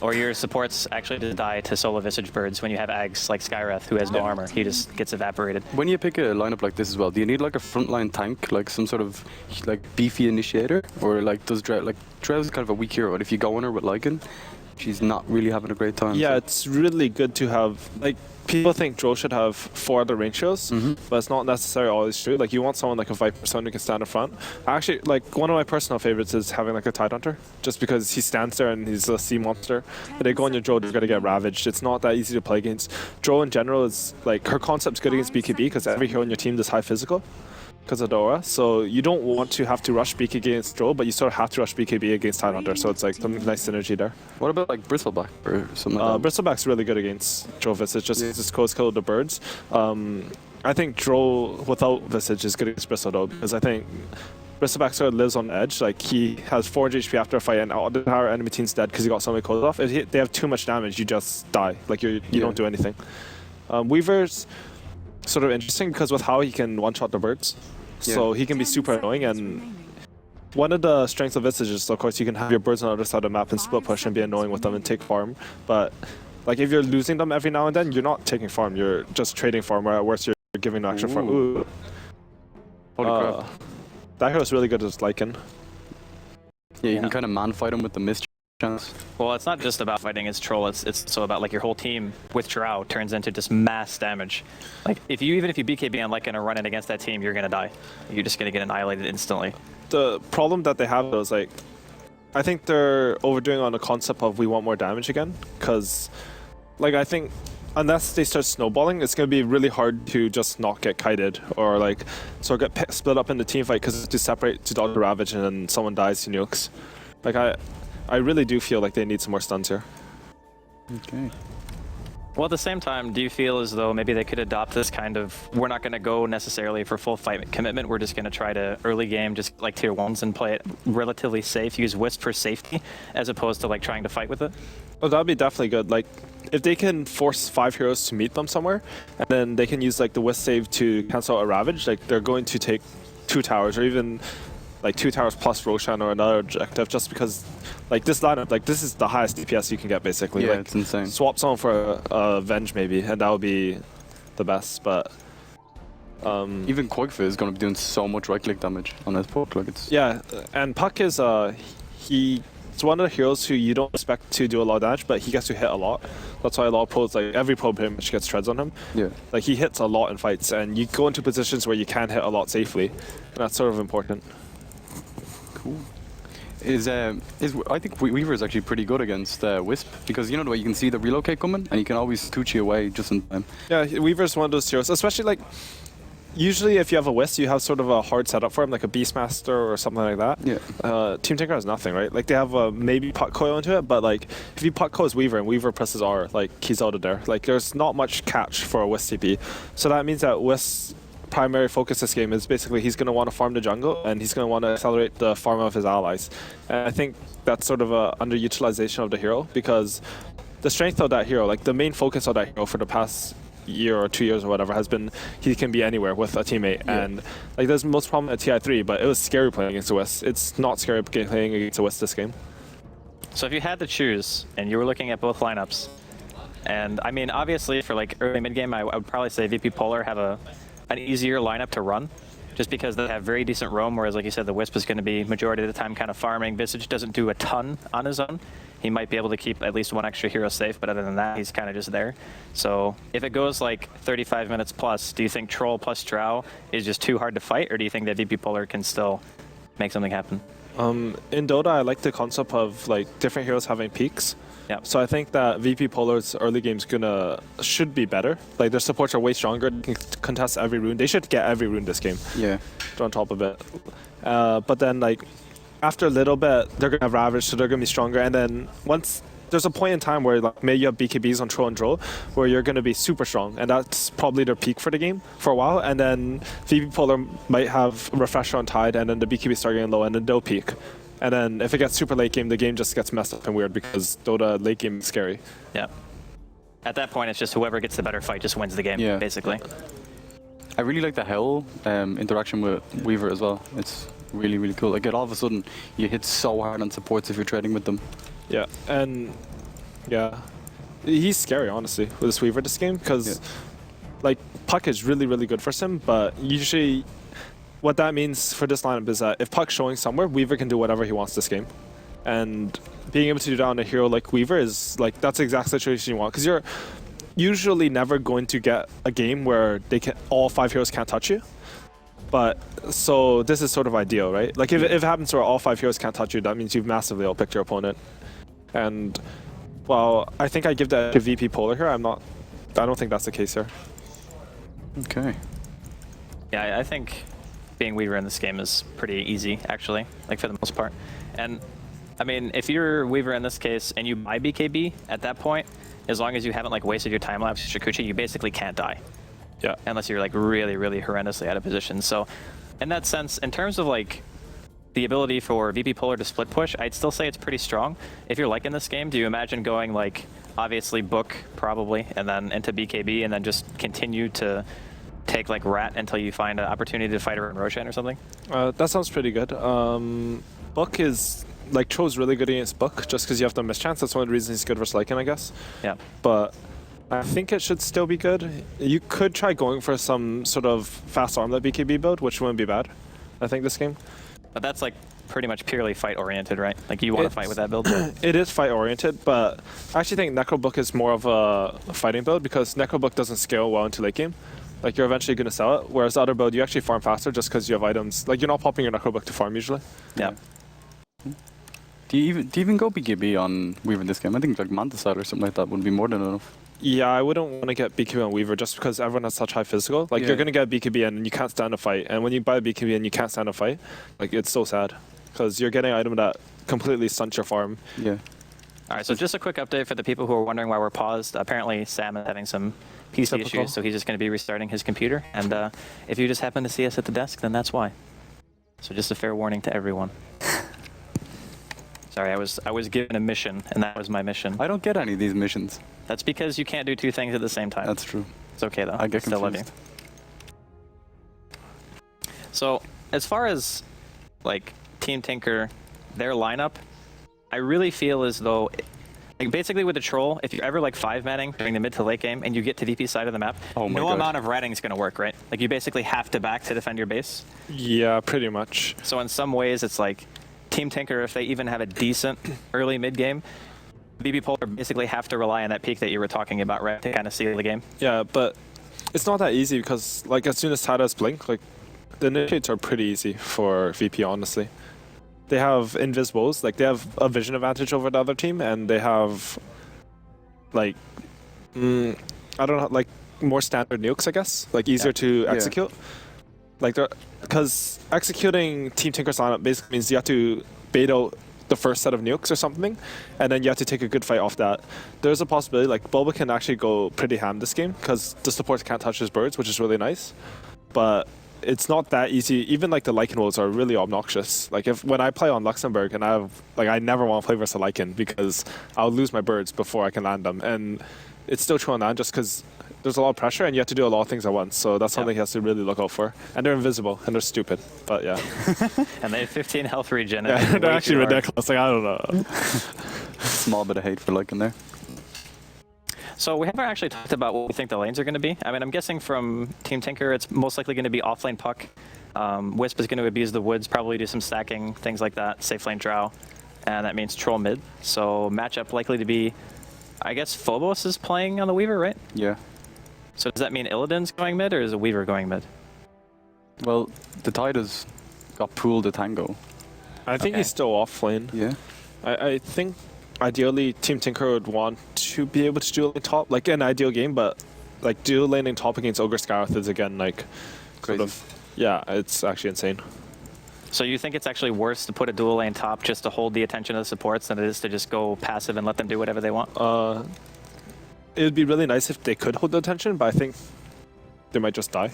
Or your supports actually just die to solo Visage birds when you have Ags like Skyreth, who has no armor. He just gets evaporated. When you pick a lineup like this as well, do you need like a frontline tank, like some sort of like beefy initiator? Or like does Drew, like Drew's kind of a weak hero, but if you go on her with Lycan, she's not really having a great time. Yeah, so. it's really good to have, like, people think Drow should have 4 other range heroes, but it's not necessarily always true. Like, you want someone like a Viper, someone who can stand in front. Actually, like, one of my personal favorites is having like a Tide Hunter, just because he stands there and he's a sea monster. But they go on your Drow, you're going to get ravaged. It's not that easy to play against. Drow in general is, like, her concept's good against BKB because every hero on your team does high physical because of the aura. So you don't want to have to rush BKB against Drow, but you sort of have to rush BKB against Tide Hunter. So it's like some nice synergy there. What about like Bristleback or something like that? Bristleback's really good against Drow Visage, just goes kill the birds. I think Drow without Visage is good against Bristle though, because I think Bristleback sort of lives on edge. Like, he has 400 HP after a fight and all the entire enemy team's dead because he got so many codes off. If they have too much damage, you just die. Like, you don't do anything. Weaver's sort of interesting because with how he can one-shot the birds. So he can be super annoying, and one of the strengths of Visage is, of course, you can have your birds on the other side of the map and split push and be annoying with them and take farm. But like, if you're losing them every now and then, you're not taking farm, you're just trading farm, or at worst you're giving them extra farm. Ooh. Holy crap. That hero's really good as Lycan. Yeah, you can kind of man-fight him with the mist chance. Well, it's not just about fighting his troll, it's also about like your whole team with Drow turns into just mass damage. Like, even if you BKB on Lycan or run in against that team, you're gonna die. You're just gonna get annihilated instantly. The problem that they have though is, like, I think they're overdoing on the concept of we want more damage again, because like, I think unless they start snowballing, it's going to be really hard to just not get kited or like sort of get split up in the team fight because to separate to dodge the ravage and then someone dies to nukes. Like, I really do feel like they need some more stuns here. Okay. Well, at the same time, do you feel as though maybe they could adopt this kind of, we're not going to go necessarily for full fight commitment, we're just going to try to early game just like tier 1s and play it relatively safe, use Wisp for safety, as opposed to like trying to fight with it? Oh, that'd be definitely good. Like, if they can force 5 heroes to meet them somewhere, and then they can use like the Wisp save to cancel a Ravage, like they're going to take 2 towers or even like 2 towers plus Roshan or another objective, just because like this lineup, like this is the highest DPS you can get basically. Yeah, like, it's insane. Swap someone for a Venge maybe, and that would be the best. But even Quagfa is going to be doing so much right-click damage on his Puck. Like, it's and Puck is it's one of the heroes who you don't expect to do a lot of damage, but he gets to hit a lot. That's why a lot of pros, like every pro pretty much gets treads on him. Yeah. Like, he hits a lot in fights, and you go into positions where you can hit a lot safely, and that's sort of important. Cool. I think Weaver is actually pretty good against Wisp, because you know the way you can see the relocate coming, and you can always Coochie away just in time. Yeah, Weaver's one of those heroes, especially like, usually if you have a Wisp, you have sort of a hard setup for him, like a Beastmaster or something like that. Yeah. Team Tinker has nothing, right? Like, they have maybe pot coil into it, but like, if you pot coils Weaver and Weaver presses R, like, he's out of there. Like, there's not much catch for a Wisp TP. So that means that Wisp's primary focus this game is basically he's going to want to farm the jungle, and he's going to want to accelerate the farm of his allies. And I think that's sort of a underutilization of the hero, because the strength of that hero, like the main focus of that hero for the past year or 2 years or whatever, has been he can be anywhere with a teammate. Yeah. And like, there's most problem at TI3, but it was scary playing against the West. It's not scary playing against the West this game. So if you had to choose and you were looking at both lineups, and I mean, obviously for like early mid game, I would probably say VP Polar have an easier lineup to run, just because they have very decent roam, whereas like you said, the Wisp is going to be majority of the time kind of farming. Visage doesn't do a ton on his own. He might be able to keep at least one extra hero safe, but other than that, he's kind of just there. So if it goes like 35 minutes plus, do you think Troll plus Drow is just too hard to fight, or do you think that VP Polar can still make something happen? In Dota, I like the concept of like different heroes having peaks. Yeah. So I think that VP Polar's early game's should be better. Like, their supports are way stronger. They can contest every rune. They should get every rune this game. Yeah. On top of it. But then like, after a little bit, they're gonna have Ravage, so they're gonna be stronger. And then once there's a point in time where like maybe you have BKBs on Troll and Drow, where you're gonna be super strong, and that's probably their peak for the game for a while. And then VP Polar might have Refresher on Tide, and then the BKB start getting low, and then they'll peak. And then if it gets super late game, the game just gets messed up and weird, because Dota late game is scary. Yeah. At that point, it's just whoever gets the better fight just wins the game, basically. I really like the Howl interaction with Weaver as well. It's really, really cool. Like, all of a sudden, you hit so hard on supports if you're trading with them. Yeah, and Yeah. He's scary, honestly, with this Weaver this game, because like Puck is really, really good for him, but usually what that means for this lineup is that if Puck's showing somewhere, Weaver can do whatever he wants this game. And being able to do that on a hero like Weaver is like, that's the exact situation you want, because you're usually never going to get a game where all 5 heroes can't touch you. But so this is sort of ideal, right? Like if it happens where all 5 heroes can't touch you, that means you've massively outpicked your opponent. And well, I think I give that to VP Polar here. I don't think that's the case here. Okay. Yeah, I think being Weaver in this game is pretty easy, actually, like for the most part. And I mean, if you're Weaver in this case and you buy BKB at that point, as long as you haven't like wasted your time lapse Shikuchi, you basically can't die. Yeah. Unless you're like really, really horrendously out of position. So in that sense, in terms of like the ability for VP Polar to split push, I'd still say it's pretty strong. If you're liking this game, do you imagine going like obviously Book probably, and then into BKB, and then just continue to take like Rat until you find an opportunity to fight around Roshan or something? That sounds pretty good. Book is like Tro's really good against Book just because you have the mischance. That's one of the reasons he's good versus Lycan, I guess. Yeah. But I think it should still be good. You could try going for some sort of fast armlet BKB build, which wouldn't be bad, I think, this game. But that's like pretty much purely fight oriented, right? Like you want to fight with that build? It is fight oriented, but I actually think Necrobook is more of a fighting build because Necrobook doesn't scale well into late game. Like you're eventually going to sell it, whereas the other build you actually farm faster just because you have items. Like you're not popping your Necrobook to farm usually. Yeah. Do you even go BKB on Weaver in this game? I think like Manticide or something like that would be more than enough. Yeah, I wouldn't want to get BKB on Weaver just because everyone has such high physical. Like you're going to get BKB and you can't stand a fight. And when you buy a BKB and you can't stand a fight, like it's so sad because you're getting an item that completely stunts your farm. Yeah. All right, so just a quick update for the people who are wondering why we're paused. Apparently Sam is having some PC issues, so he's just going to be restarting his computer. And if you just happen to see us at the desk, then that's why. So just a fair warning to everyone. Sorry, I was given a mission, and that was my mission. I don't get any of these missions. That's because you can't do 2 things at the same time. That's true. It's okay, though. I get still love you. confused. So, as far as, like, Team Tinker, their lineup, I really feel as though, like, basically with the Troll, if you're ever, like, 5-manning during the mid to late game, and you get to VP side of the map, no amount of ratting is going to work, right? Like, you basically have to back to defend your base. Yeah, pretty much. So, in some ways, it's like, Team Tinker, if they even have a decent early mid game, VP Polar basically have to rely on that peak that you were talking about, right, to kind of seal the game. Yeah, but it's not that easy because, like, as soon as Tada's blink, like, the initiates are pretty easy for VP, honestly. They have invisibles, like, they have a vision advantage over the other team, and they have, like, I don't know, like, more standard nukes, I guess, like, easier to execute. Like, because executing Team Tinker's lineup basically means you have to bait out the first set of nukes or something, and then you have to take a good fight off that. There's a possibility, like, Bulba can actually go pretty ham this game, because the supports can't touch his birds, which is really nice. But it's not that easy. Even, like, the Lycan wolves are really obnoxious. Like, when I play on Luxembourg, and I never want to play versus a Lycan, because I'll lose my birds before I can land them. And it's still true on that, just because there's a lot of pressure and you have to do a lot of things at once. So that's something he has to really look out for. And they're invisible and they're stupid, but yeah. And they have 15 health regen. Yeah, they're actually ridiculous. Like, I don't know. Small bit of hate for Lycan there. So we haven't actually talked about what we think the lanes are going to be. I mean, I'm guessing from Team Tinker, it's most likely going to be offlane Puck. Wisp is going to abuse the woods, probably do some stacking, things like that, safe lane Drow. And that means Troll mid. So matchup likely to be, I guess Phobos is playing on the Weaver, right? Yeah. So does that mean Illidan's going mid, or is a Weaver going mid? Well, the Tide has got pooled to Tango. I think he's still off lane. Yeah. I think ideally Team Tinker would want to be able to dual lane top, like an ideal game, but like dual laning top against Ogre Scarith is again like crazy. Sort of, yeah, it's actually insane. So you think it's actually worse to put a dual lane top just to hold the attention of the supports than it is to just go passive and let them do whatever they want? It would be really nice if they could hold the attention, but I think they might just die.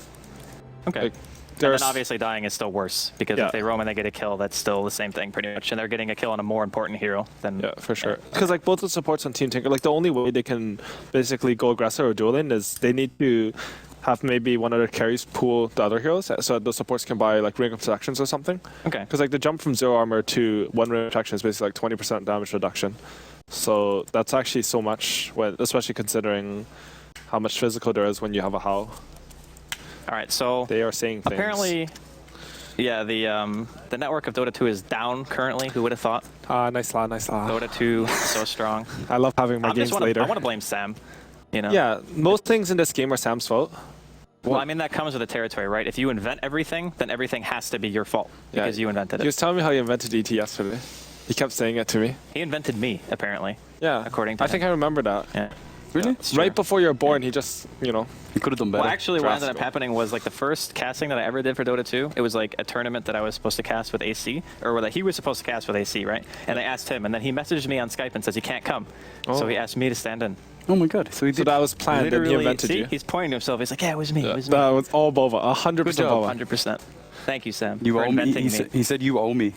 Okay. Like, and then obviously dying is still worse, because if they roam and they get a kill, that's still the same thing pretty much. And they're getting a kill on a more important hero than... Yeah, for sure. Because like both the supports on Team Tinker, like the only way they can basically go aggressive or dual lane is they need to have maybe one of their carries pull the other heroes so that the supports can buy like ring of protections or something. Okay. Because like the jump from 0 armor to 1 ring of protection is basically like 20% damage reduction. So that's actually so much, when, especially considering how much physical there is when you have a HAL. All right, so They are saying things. apparently, yeah, the network of Dota 2 is down currently. Who would have thought? Nice la, nice la. Dota 2 so strong. I love having my games later. I want to blame Sam. You know. Yeah, most things in this game are Sam's fault. Well, I mean, that comes with the territory, right? If you invent everything, then everything has to be your fault because you invented He it. was telling me how he invented ET yesterday. He kept saying it to me. He invented me, apparently. Yeah. According to I him. think I remember that. Yeah. Really? It's true. Right before you were born, he just, you know. You could have done better. Well, actually, what ended up Drastic. happening was like the first casting that I ever did for Dota 2. It was like a tournament that I was supposed to cast with AC, or that he was supposed to cast with AC, right? And I asked him, and then he messaged me on Skype and says he can't come. So he asked me to stand in. Oh my god. So he So did. that was planned and he Literally, invented see, you. he's pointing to himself. He's like, yeah, it was me. It was me. That was all Bova. 100% Good job. Bova. 100%. Thank you, Sam, You for owe me. inventing me. He said you owe me.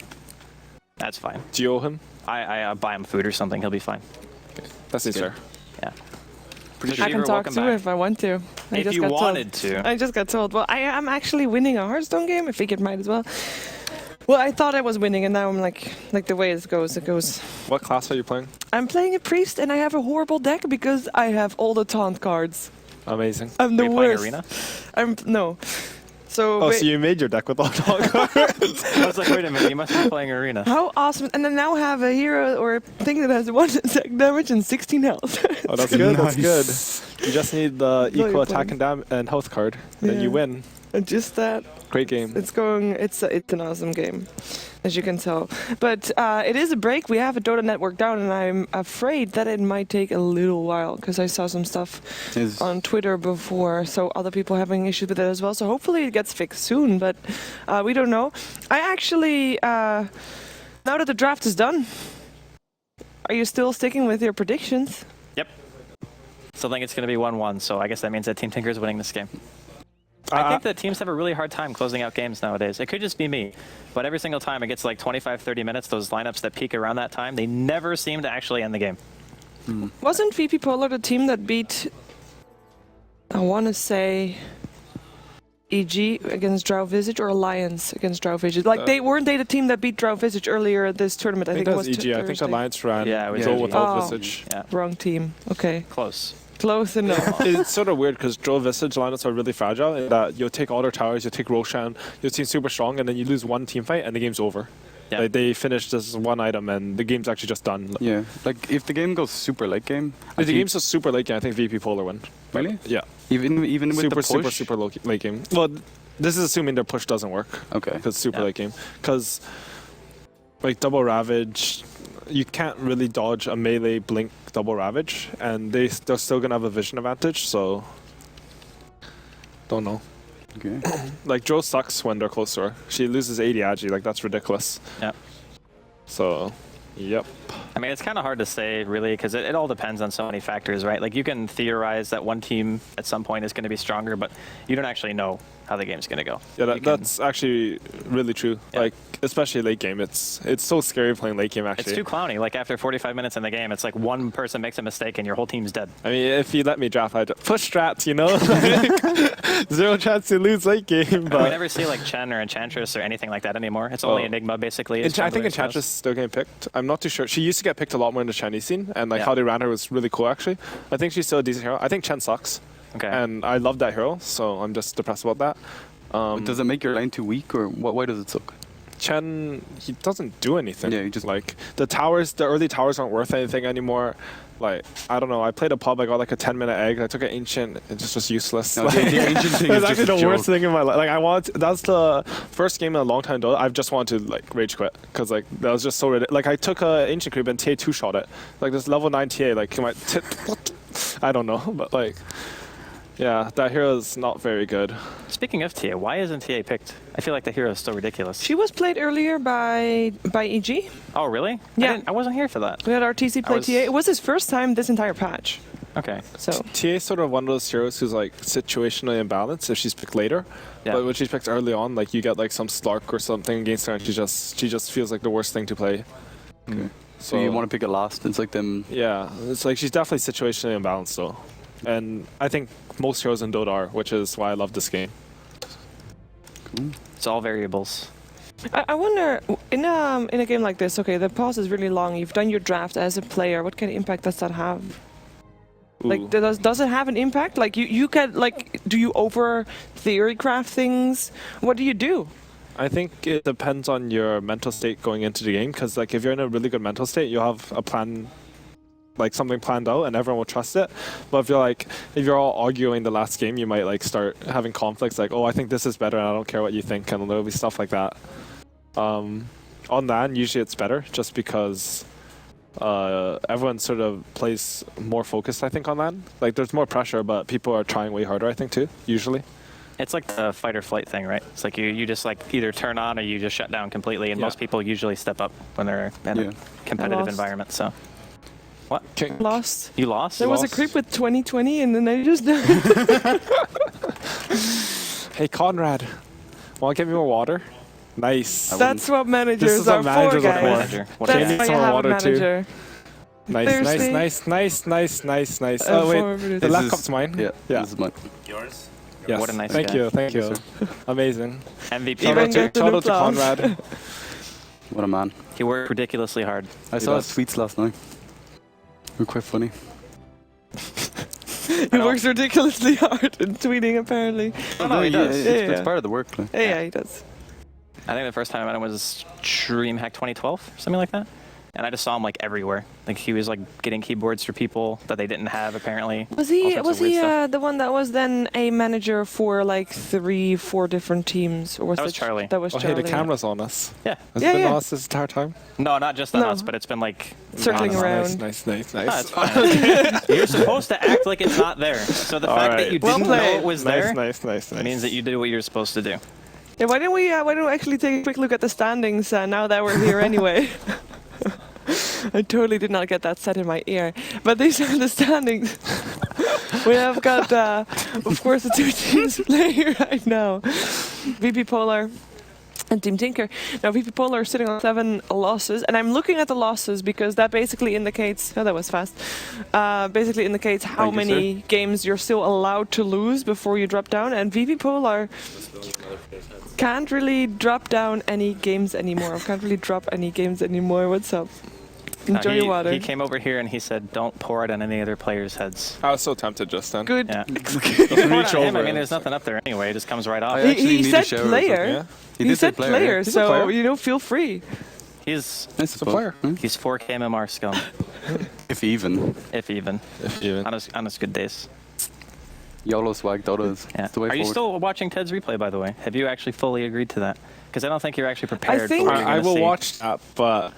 That's fine. Do you owe him? I buy him food or something. He'll be fine. That's Good. fair. Yeah. Pretty So I can Shiver, talk welcome to back. if I want to. I If just you got wanted told. to. I just got told. Well, I am actually winning a Hearthstone game. I figured might as well. Well, I thought I was winning, and now I'm like the way it goes. What class are you playing? I'm playing a priest, and I have a horrible deck because I have all the taunt cards. Amazing. I'm the Are you playing worst. Arena? No. So, Oh, wait, so you made your deck with all cards? I was like, wait a minute, you must be playing Arena. how awesome! And I now have a hero or a thing that has 1 attack damage and 16 health. Oh, that's good. That's Nice. good. You just need the you're equal playing. attack and health card, and then you Yeah. win. And just that. Great game. It's an awesome game, as you can tell. But it is a break. We have a Dota network down, and I'm afraid that it might take a little while because I saw some stuff on Twitter before. So other people having issues with it as well. So hopefully it gets fixed soon, but we don't know. I actually, now that the draft is done, are you still sticking with your predictions? Yep. Still think it's going to be 1-1, so I guess that means that Team Tinker is winning this game. I think that teams have a really hard time closing out games nowadays. It could just be me, but every single time it gets like 25, 30 minutes, those lineups that peak around that time, they never seem to actually end the game. Wasn't VP Polar the team that beat, I want to say, EG against Drow Visage or Alliance against Drow Visage? Like, weren't they the team that beat Drow Visage earlier this tournament? I think it that was was EG. I think Thursday. Alliance ran Yeah, it was Joe EG. without Oh. Visage. Yeah, Wrong team. Okay. close. Close enough. It's sort of weird because Joe Visage lineups are really fragile in that you'll take all their towers, you'll take Roshan, you'll team super strong, and then you lose one team fight and the game's over. Yeah. Like they finish this one item and the game's actually just done. Yeah. Like if the game goes super late game. If the game's just super late game, I think VP Polar win. Really? Yeah. Even with Super, the super, push. super late game. Well, this is assuming their push doesn't work. Okay. Because super Yeah. late game. Because like double Ravage, you can't really dodge a melee blink double Ravage, and they're still gonna have a vision advantage. So don't know. Okay. Like Joe sucks when they're close to her. She loses 80 agi. Like that's ridiculous. Yeah. So, yep. I mean, it's kind of hard to say, really, because it all depends on so many factors, right? Like, you can theorize that one team at some point is going to be stronger, but you don't actually know how the game's going to go. Yeah, You can- that's actually really true. Yeah. Like especially late game, it's so scary playing late game. Actually, It's too clowny. Like, after 45 minutes in the game, it's like one person makes a mistake and your whole team's dead. I mean, if you let me draft, I'd push strats, you know? Zero chance to lose late game. We But never see, like, Chen or Enchantress or anything like that anymore. It's only Oh. Enigma, basically. I think Enchantress is still getting picked. I'm not too sure. She used to get picked a lot more in the Chinese scene, and like Yeah. how they ran her was really cool, actually. I think she's still a decent hero. I think Chen sucks, Okay. and I love that hero, so I'm just depressed about that. Does it make your line too weak, or why does it suck? Chen, he doesn't do anything. Yeah, he just- like the early towers aren't worth anything anymore. Like I don't know. I played a pub. I got like a 10-minute egg. I took an ancient. It just was useless. No, the ancient thing That's is actually just the a worst joke. thing in my life. Like that's the first game in a long time. Though I've just wanted to like rage quit because like that was just so ridiculous. Like I took a ancient creep and TA 2-shot it. Like this level 9 TA. Like my what? I don't know, but like. Yeah, that hero is not very good. Speaking of TA, why isn't TA picked? I feel like the hero is still ridiculous. She was played earlier by EG. Oh, really? Yeah. I wasn't here for that. We had RTC play was- TA. It was his first time this entire patch. Okay. So TA is sort of one of those heroes who's like situationally imbalanced if she's picked later. Yeah. But when she's picked early on, like you get like some Slark or something against her, and she just feels like the worst thing to play. Okay. So you want to pick it last? It's like them. Yeah, it's like she's definitely situationally imbalanced though, and I think most heroes in Dota are, which is why I love this game. Cool. It's all variables. I wonder, in a game like this, okay, the pause is really long. You've done your draft as a player. What kind of impact does that have? Ooh. Like, does it have an impact? Like, you can, like, do you over theory craft things? What do you do? I think it depends on your mental state going into the game, because like if you're in a really good mental state, you'll have a plan, like something planned out, and everyone will trust it. But if you're all arguing the last game, you might like start having conflicts, like, oh, I think this is better, and I don't care what you think, and there'll be stuff like that. On LAN, usually it's better, just because everyone sort of plays more focused, I think, on LAN. Like there's more pressure, but people are trying way harder, I think, too, usually. It's like the fight or flight thing, right? It's like you just like either turn on or you just shut down completely, and most people usually step up when they're in a competitive environment. So, what? Lost. You lost? There was a creep with 2020, and then I just died. Hey, Conrad, want to get me more water? Nice. That's what managers what are managers for, are for. guys. Manager. What That's do you why need? you have a Water too. manager. Nice. Oh wait, the last cup's mine. Yeah, Yeah. this is mine. Yours? Yes. What a nice Thank guy. you. Thank you. Amazing. MVP. Shout out get to an applause. Conrad. What a man. He worked ridiculously hard. I saw his tweets last night. They were quite funny. He works ridiculously hard in tweeting, apparently. No, he does. It's Yeah. part of the work. Like. Yeah, he does. I think the first time I met him was DreamHack 2012, something like that. And I just saw him like everywhere. Like he was like getting keyboards for people that they didn't have apparently. Was All he sorts of was weird he stuff. the one that was then a manager for like 3-4 different teams, or was That was Charlie. That was Oh, hey, Charlie. the camera's on us. Yeah. Has Yeah, it been yeah. on us this entire time? No, not just on No. us, but it's been like Circling nonstop. around. Nice. No, it's fine. You're supposed to act like it's not there. So the fact that you Well didn't know played. it was there Nice. means that you did what you're supposed to do. Yeah, why don't we actually take a quick look at the standings now that we're here anyway? I totally did not get that set in my ear. But these are the standings. We have got, of course, the two teams playing right now. VP Polar and Team Tinker. Now, VP Polar are sitting on 7 losses. And I'm looking at the losses because that basically indicates... Oh, that was fast. Basically indicates how Thank you, many games you're still allowed to lose before you drop down. And VP Polar can't really drop down any games anymore. Can't really drop any games anymore. What's up? Enjoy your water. He came over here and he said, "Don't pour it on any other players' heads." I was so tempted just then. Good. Yeah. You can pour it Reach on him. I over mean, it. there's nothing up there anyway. It just comes right off. I actually He need a said shower or player. something. Yeah. He He did say said player, He's a so player. feel free. He's It's a player. he's 4K MMR scum, If even. if even on his good days. YOLO swag Dota is Yeah. it's the way Are you forward. still watching Ted's replay, by the way? Have you actually fully agreed to that? Because I don't think you're actually prepared think- for what you're I gonna will see. watch that, but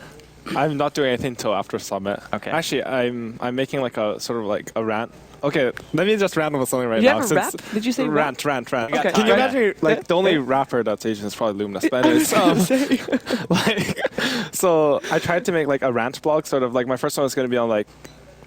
I'm not doing anything till after Summit. Okay. Actually, I'm making like a sort of like a rant. Okay, let me just rant about something right You now. have a since- rap? Did you say rap? rant? Okay. Can you Right. imagine like Yeah. the only Yeah. rapper that's Asian is probably Luminous, but anyways, like, so I tried to make like a rant blog, sort of like my first one was going to be on like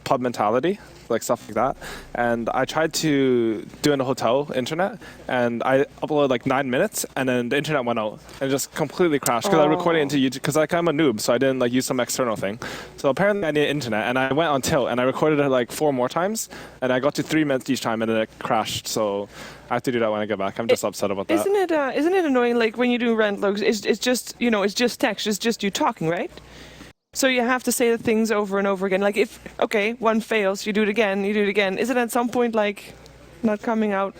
pub mentality, like stuff like that, and I tried to do it in a hotel internet, and I uploaded like 9 minutes, and then the internet went out and it just completely crashed because I recorded it into YouTube because like I'm a noob, so I didn't like use some external thing. So apparently I needed internet, and I went on tilt and I recorded it like 4 more times, and I got to 3 minutes each time, and then it crashed. So I have to do that when I get back. I'm just upset about that. Isn't it annoying? Like when you do rant logs, it's just it's just text. It's just you talking, right? So you have to say the things over and over again. Like if one fails, you do it again. Isn't it at some point like not coming out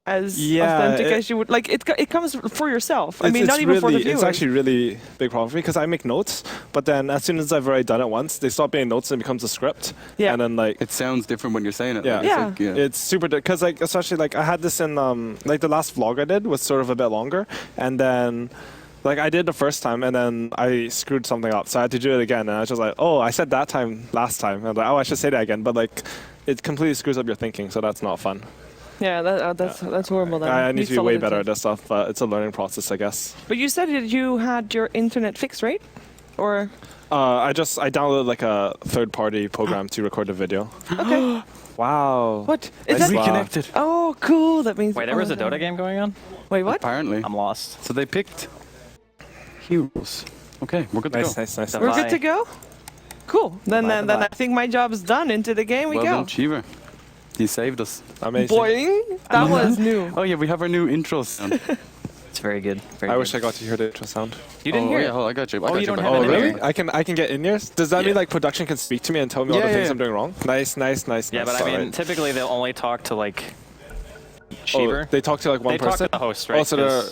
as authentic as you would? Like it comes for yourself. I mean, not even for the viewers. It's actually a really big problem for me because I make notes, but then as soon as I've already done it once, they stop being notes and it becomes a script. Yeah. And then like It sounds different when you're saying it. Yeah. Like, it's Yeah. like, it's super because like especially like I had this in like the last vlog I did was sort of a bit longer, and then like I did the first time and then I screwed something up, so I had to do it again, and I was just like, oh, I said that time last time, and I was like, oh, I should say that again, but like it completely screws up your thinking, so that's not fun. Yeah, that's horrible. Then I need Needs to be way solid better at intent. this stuff, but it's a learning process, I guess. But you said that you had your internet fixed, right? Or I downloaded like a third-party program to record the video. okay. Wow. What is Nice. that? Reconnected. Oh, cool. That means. Wait, there was a oh, Dota game going on? Wait, what? Apparently. I'm lost. So they picked heroes. Okay, we're good to Nice, go. nice. So- We're Bye. good to go. Cool. Then Bye, then I bye. think my job's done. Into the game we Well go. done, Cheever. You saved us. Amazing. Boing. That was new. Oh yeah, we have our new intro sound. It's very good. Very I good. wish I got to hear the intro sound. You didn't hear yeah, it? oh, I got you. you don't but- have Oh, it in really? here. I can get in yours? Does that mean like production can speak to me and tell me all the Yeah, things yeah. I'm doing wrong? Nice. Yeah, but I mean, typically they'll only talk to like Oh, Sheever. they talk to like one They talk person? to the host, right? Oh, so they're Yeah,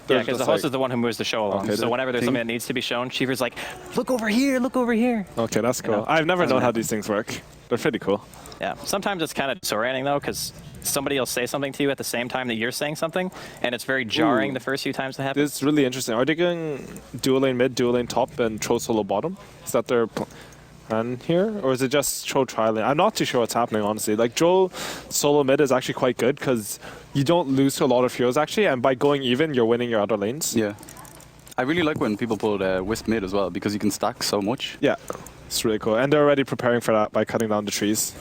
because just the host like- is the one who moves the show along. Okay, So whenever there's thing- something that needs to be shown, Sheever's like, look over here, look over here. Okay, that's cool. know, I've never doesn't known how happen. these things work. They're pretty cool. Yeah, sometimes it's kind of disorienting though, because somebody will say something to you at the same time that you're saying something, and it's very jarring Ooh. the first few times that happens. This is really interesting. Are they going dual lane mid, dual lane top, and Tro solo bottom? Is that their plan here? Or is it just Tro tri lane? I'm not too sure what's happening, honestly. Like, Tro solo mid is actually quite good because you don't lose to a lot of heroes, actually, and by going even, you're winning your other lanes. Yeah. I really like when people pull Wisp mid as well, because you can stack so much. Yeah, it's really cool. And they're already preparing for that by cutting down the trees.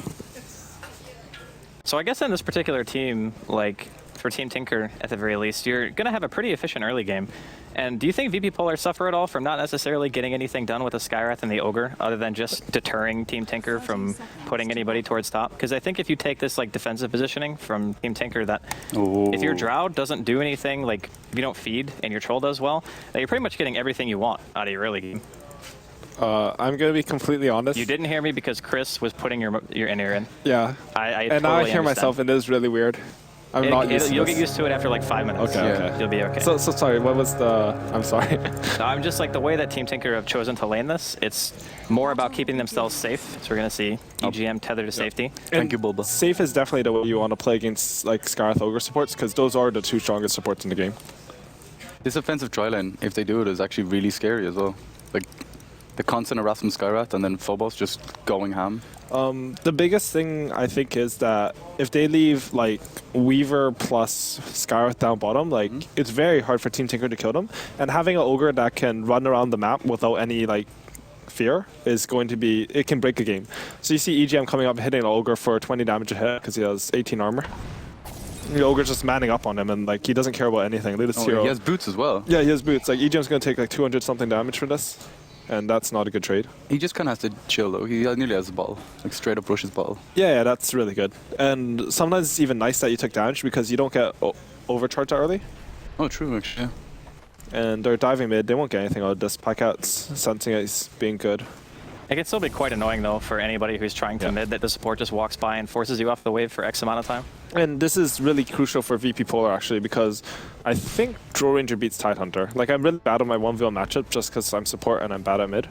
So I guess in this particular team, like for Team Tinker at the very least, you're going to have a pretty efficient early game. And do you think VP Polar suffer at all from not necessarily getting anything done with the Skywrath and the Ogre, other than just deterring Team Tinker from putting anybody towards top? Because I think if you take this like defensive positioning from Team Tinker, that if your Drow doesn't do anything, like if you don't feed and your Troll does well, then you're pretty much getting everything you want out of your early game. I'm going to be completely honest. You didn't hear me because Chris was putting your in ear in. Yeah. I And now I totally hear understand. myself, and it is really weird. I'm not used to You'll this. get used to it after like 5 minutes. Okay, Yeah. okay. You'll be okay. So sorry, what was the... I'm sorry. No, I'm just like the way that Team Tinker have chosen to lane this, it's more about keeping themselves safe. So we're going to see EGM tether to safety. Thank you, Bulba. Safe is definitely the way you want to play against like Skywrath Ogre supports, because those are the two strongest supports in the game. This offensive tri lane, if they do it, is actually really scary as well. Like, the constant harass from Skywrath and then Phobos just going ham. The biggest thing I think is that if they leave like Weaver plus Skywrath down bottom, like it's very hard for Team Tinker to kill them. And having an Ogre that can run around the map without any like fear is going to be, it can break a game. So you see EGM coming up hitting an Ogre for 20 damage a hit because he has 18 armor. The Ogre's just manning up on him and like he doesn't care about anything. Look at this hero. He has boots as well. Yeah, he has boots. Like EGM's going to take like 200 something damage for this. And that's not a good trade. He just kind of has to chill though. He nearly has a bottle. Like straight up rushes bottle. Yeah, that's really good. And sometimes it's even nice that you took damage because you don't get overcharged that early. Oh, true, actually. Yeah. And they're diving mid. They won't get anything out of this. Pycat's sensing it as being good. It can still be quite annoying though for anybody who's trying to mid that the support just walks by and forces you off the wave for X amount of time. And this is really crucial for VP Polar actually because I think Draw Ranger beats Tidehunter. Like I'm really bad at my 1v1 matchup just because I'm support and I'm bad at mid.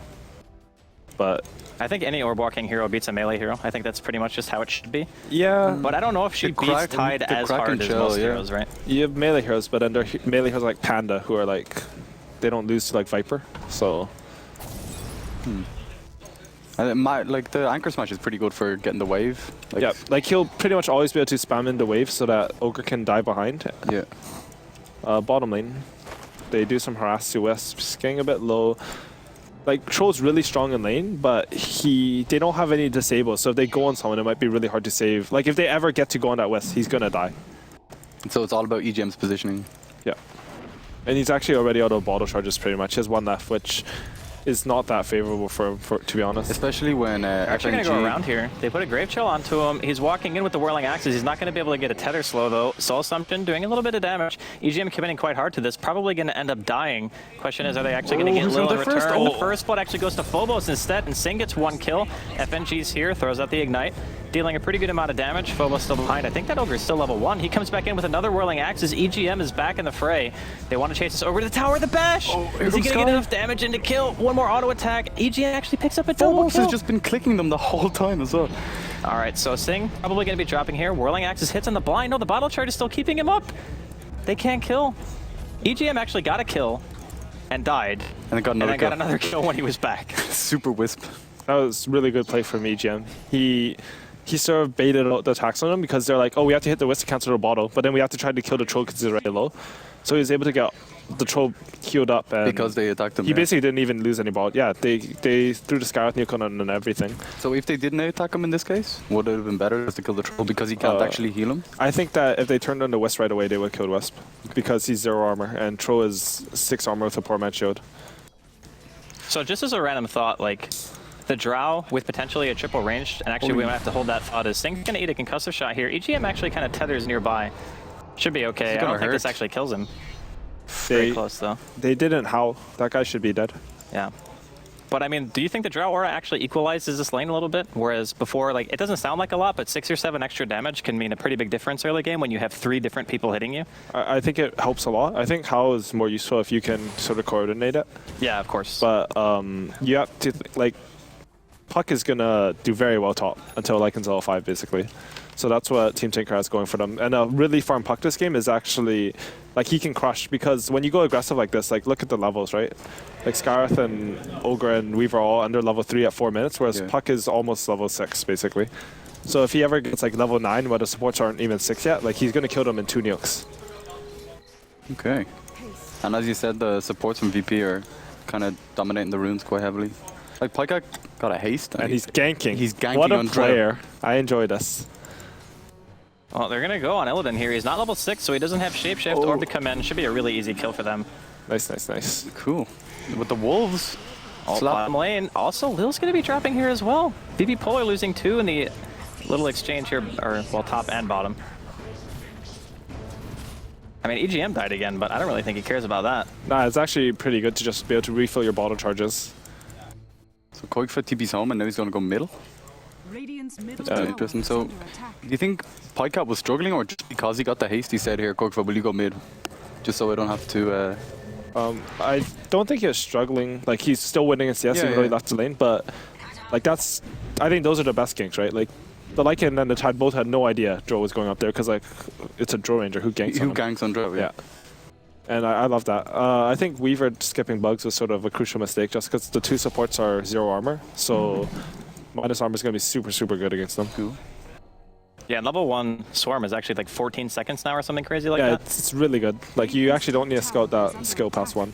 But I think any orb walking hero beats a melee hero. I think that's pretty much just how it should be. yeah, But I don't know if she The beats Kraken- Tide the as Kraken hard as shell, most yeah. heroes, right? you have melee heroes, but then there are melee heroes like Panda who are like, they don't lose to like Viper. So Like the anchor smash is pretty good for getting the wave. Like, yeah, like he'll pretty much always be able to spam in the wave so that Ogre can die behind. Yeah. Bottom lane, they do some harass to Wisps, getting a bit low. Like Troll's really strong in lane, but they don't have any disable, so if they go on someone, it might be really hard to save. Like if they ever get to go on that Wisp, he's gonna die. So it's all about EGM's positioning. Yeah, and he's actually already out of bottle charges pretty much. He has one left, which is not that favorable for to be honest. Especially when They're actually going to go FNG around here. They put a Grave Chill onto him. He's walking in with the Whirling Axes. He's not going to be able to get a tether slow, though. Soul Assumption doing a little bit of damage. EGM committing quite hard to this. Probably going to end up dying. Question is, are they actually going to get who's Lil got in the first? return? The Oh. first blood actually goes to Phobos instead, and Sing gets one kill. FNG's here, throws out the Ignite, dealing a pretty good amount of damage. Phobos still behind. I think that Ogre is still level 1. He comes back in with another Whirling Axes. EGM is back in the fray. They want to chase us over to the tower. The bash! Oh, here is he comes going to get Sky. enough damage in to kill? One more auto attack. EGM actually picks up a double Phobos kill. has just been clicking them the whole time as well. All right, so Sing probably going to be dropping here. Whirling Axes hits on the blind. No, the bottle chart is still keeping him up. They can't kill. EGM actually got a kill and died. And it got And another then kill. got another kill when he was back. Super wisp. That was really good play from EGM. He sort of baited out the attacks on him because they're like, oh, we have to hit the Wisp to cancel the bottle, but then we have to try to kill the Troll because he's already low. So he was able to get the Troll healed up. And Because they attacked him. he yeah. basically didn't even lose any ball. Yeah, they threw the Skywrath nuke on him and everything. So if they didn't attack him in this case, would it have been better just to kill the troll because he can't actually heal him? I think that if they turned on the Wisp right away, they would kill Wisp because he's 0 armor and Troll is 6 armor with a poor man shield. So just as a random thought, like the Drow with potentially a triple ranged, and actually we might have to hold that thought, is Sing's going to eat a concussive shot here. EGM actually kind of tethers nearby. Should be okay. I gonna don't think this hurt? actually kills him. Very close, though. They didn't how. That guy should be dead. Yeah. But, I mean, do you think the Drow Aura actually equalizes this lane a little bit? Whereas before, like, it doesn't sound like a lot, but 6 or 7 extra damage can mean a pretty big difference early game when you have 3 different people hitting you. I think it helps a lot. I think how is more useful if you can sort of coordinate it. Yeah, of course. But you have to, like, Puck is going to do very well top until Lycan's level 5, basically. So that's what Team Tinker has going for them. And a really farm Puck this game is actually, like, he can crush, because when you go aggressive like this, like, look at the levels, right? Like, Scarith and Ogre and Weaver are all under level 3 at 4 minutes, whereas Puck is almost level 6, basically. So if he ever gets, like, level 9, where the supports aren't even 6 yet, like, he's going to kill them in 2 nukes. Okay. And as you said, the supports from VP are kind of dominating the runes quite heavily. Like, Pyka got a haste. And he's ganking. He's ganking what a on player. I enjoy this. Well, they're going to go on Illidan here. He's not level 6, so he doesn't have Shapeshift or Become Men. Should be a really easy kill for them. Nice, nice, nice. Cool. With the Wolves. Bottom lane. Also, Lil's going to be dropping here as well. VP Polar losing 2 in the little exchange here, or, well, top and bottom. I mean, EGM died again, but I don't really think he cares about that. Nah, it's actually pretty good to just be able to refill your bottle charges. So Koikfa TP's home, and now he's going to go middle. That's pretty interesting. So, do you think Pyka was struggling, or just because he got the haste, he said, here, Koikfa, will you go mid? Just so I don't have to... I don't think he was struggling. Like, he's still winning in CS even though he left the lane, but, like, that's... I think those are the best ganks, right? Like, the Lycan and the Tide both had no idea Drow was going up there, because, like, it's a Drow Ranger who ganks on him. Who ganks on Drow, yeah. And I love that. I think Weaver skipping bugs was sort of a crucial mistake, just because the 2 supports are 0 armor, so minus armor is going to be super, super good against them. Cool. Yeah, and level 1 Swarm is actually like 14 seconds now or something crazy like that. Yeah, it's really good. Like, you actually don't need to scout that skill past 1.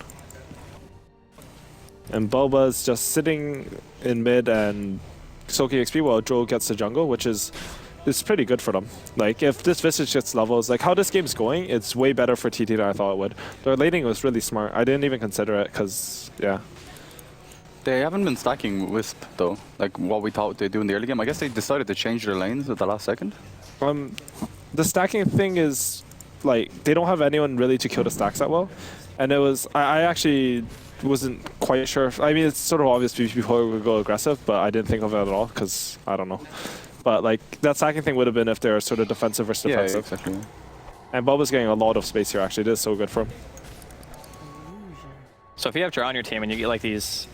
And Boba's just sitting in mid and soaking XP while Drow gets the jungle, which is pretty good for them. Like, if this Visage gets levels, like how this game's going, it's way better for TT than I thought it would. Their laning was really smart. I didn't even consider it because, yeah. They haven't been stacking Wisp, though, like what we thought they'd do in the early game. I guess they decided to change their lanes at the last second. The stacking thing is, like, they don't have anyone really to kill the stacks that well. And it was, I actually wasn't quite sure. I mean, it's sort of obvious people would go aggressive, but I didn't think of it at all because, I don't know. But, like, that stacking thing would have been if they're sort of defensive versus defensive. Yeah, exactly. And Bob is getting a lot of space here, actually. It is so good for him. So if you have Drow on your team and you get, like, these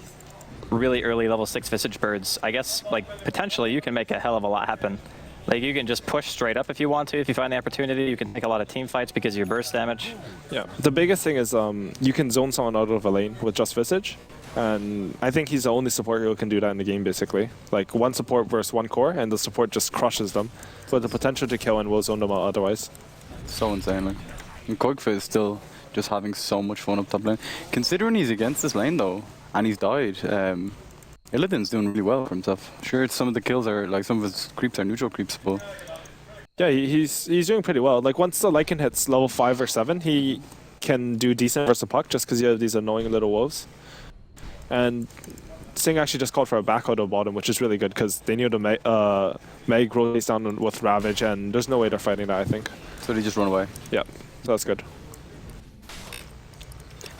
really early level 6 Visage Birds, I guess, like, potentially you can make a hell of a lot happen. Like, you can just push straight up if you want to. If you find the opportunity, you can take a lot of team fights because of your burst damage. Yeah. The biggest thing is you can zone someone out of a lane with just Visage. And I think he's the only support who can do that in the game, basically. Like, 1 support versus 1 core, and the support just crushes them. But the potential to kill and will zone them out otherwise. So insane, like. And Koikfa is still just having so much fun up top lane. Considering he's against this lane, though, and he's died, Illidan's doing really well for himself. Sure, some of the kills are, like, some of his creeps are neutral creeps, but... Yeah, he's doing pretty well. Like, once the Lycan hits level 5 or 7, he can do decent versus Puck just because you have these annoying little wolves. And Sing actually just called for a back out of bottom, which is really good because they knew the Meg rotates down with Ravage, and there's no way they're fighting that, I think. So they just run away? Yeah, so that's good.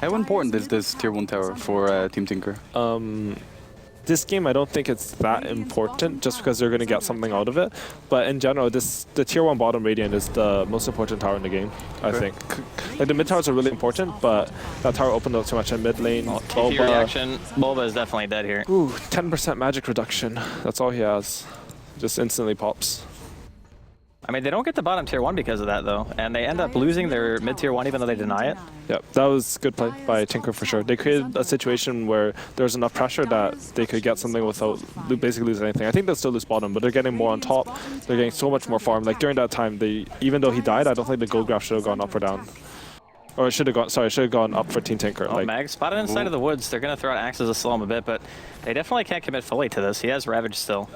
How important is this tier 1 tower for Team Tinker? This game, I don't think it's that important just because they're going to get something out of it. But in general, the tier 1 bottom Radiant is the most important tower in the game, I think. Like, the mid towers are really important, but that tower opened up too much in mid lane. TP reaction. Bulba is definitely dead here. Ooh, 10% magic reduction. That's all he has. Just instantly pops. I mean, they don't get the bottom tier 1 because of that, though. And they end up losing their mid tier 1 even though they deny it. Yep, that was good play by Tinker for sure. They created a situation where there was enough pressure that they could get something without basically losing anything. I think they'll still lose bottom, but they're getting more on top. They're getting so much more farm. Like, during that time, even though he died, I don't think the gold graph should have gone up or down. Or it should have gone, sorry, it should have gone up for Team Tinker. Oh, Mag spotted inside of the woods. They're going to throw out axes to slow him a bit, but they definitely can't commit fully to this. He has Ravage still.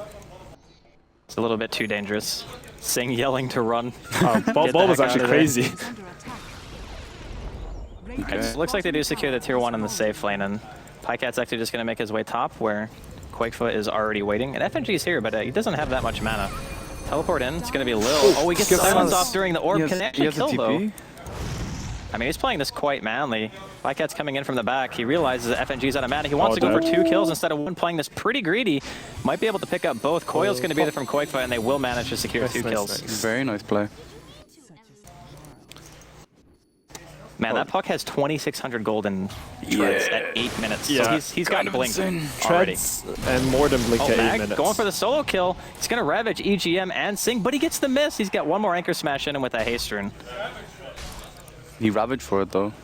It's a little bit too dangerous. Sing yelling to run. Ball was actually crazy. Okay. It looks like they do secure the tier 1 in the safe lane, and Pycat's actually just going to make his way top, where Koikfa is already waiting. And FNG is here, but he doesn't have that much mana. Teleport in, it's going to be Lil. Oh, he gets silence off during the orb. Can actually kill, though. I mean, he's playing this quite manly. Bycat's coming in from the back. He realizes that FNG's out of mana. He wants to go for 2 kills instead of 1, playing this pretty greedy. Might be able to pick up both. Coil's going to be there from Quakefa, and they will manage to secure 2 kills. Very nice play. Man, that puck has 2,600 gold in treads at 8 minutes. Yeah. So he's got Blink already. Treads and more than Blink at 8 Mag minutes. going for the solo kill. He's going to ravage EGM and Sing, but he gets the miss. He's got 1 more Anchor Smash in him with that haste rune. He ravaged for it though.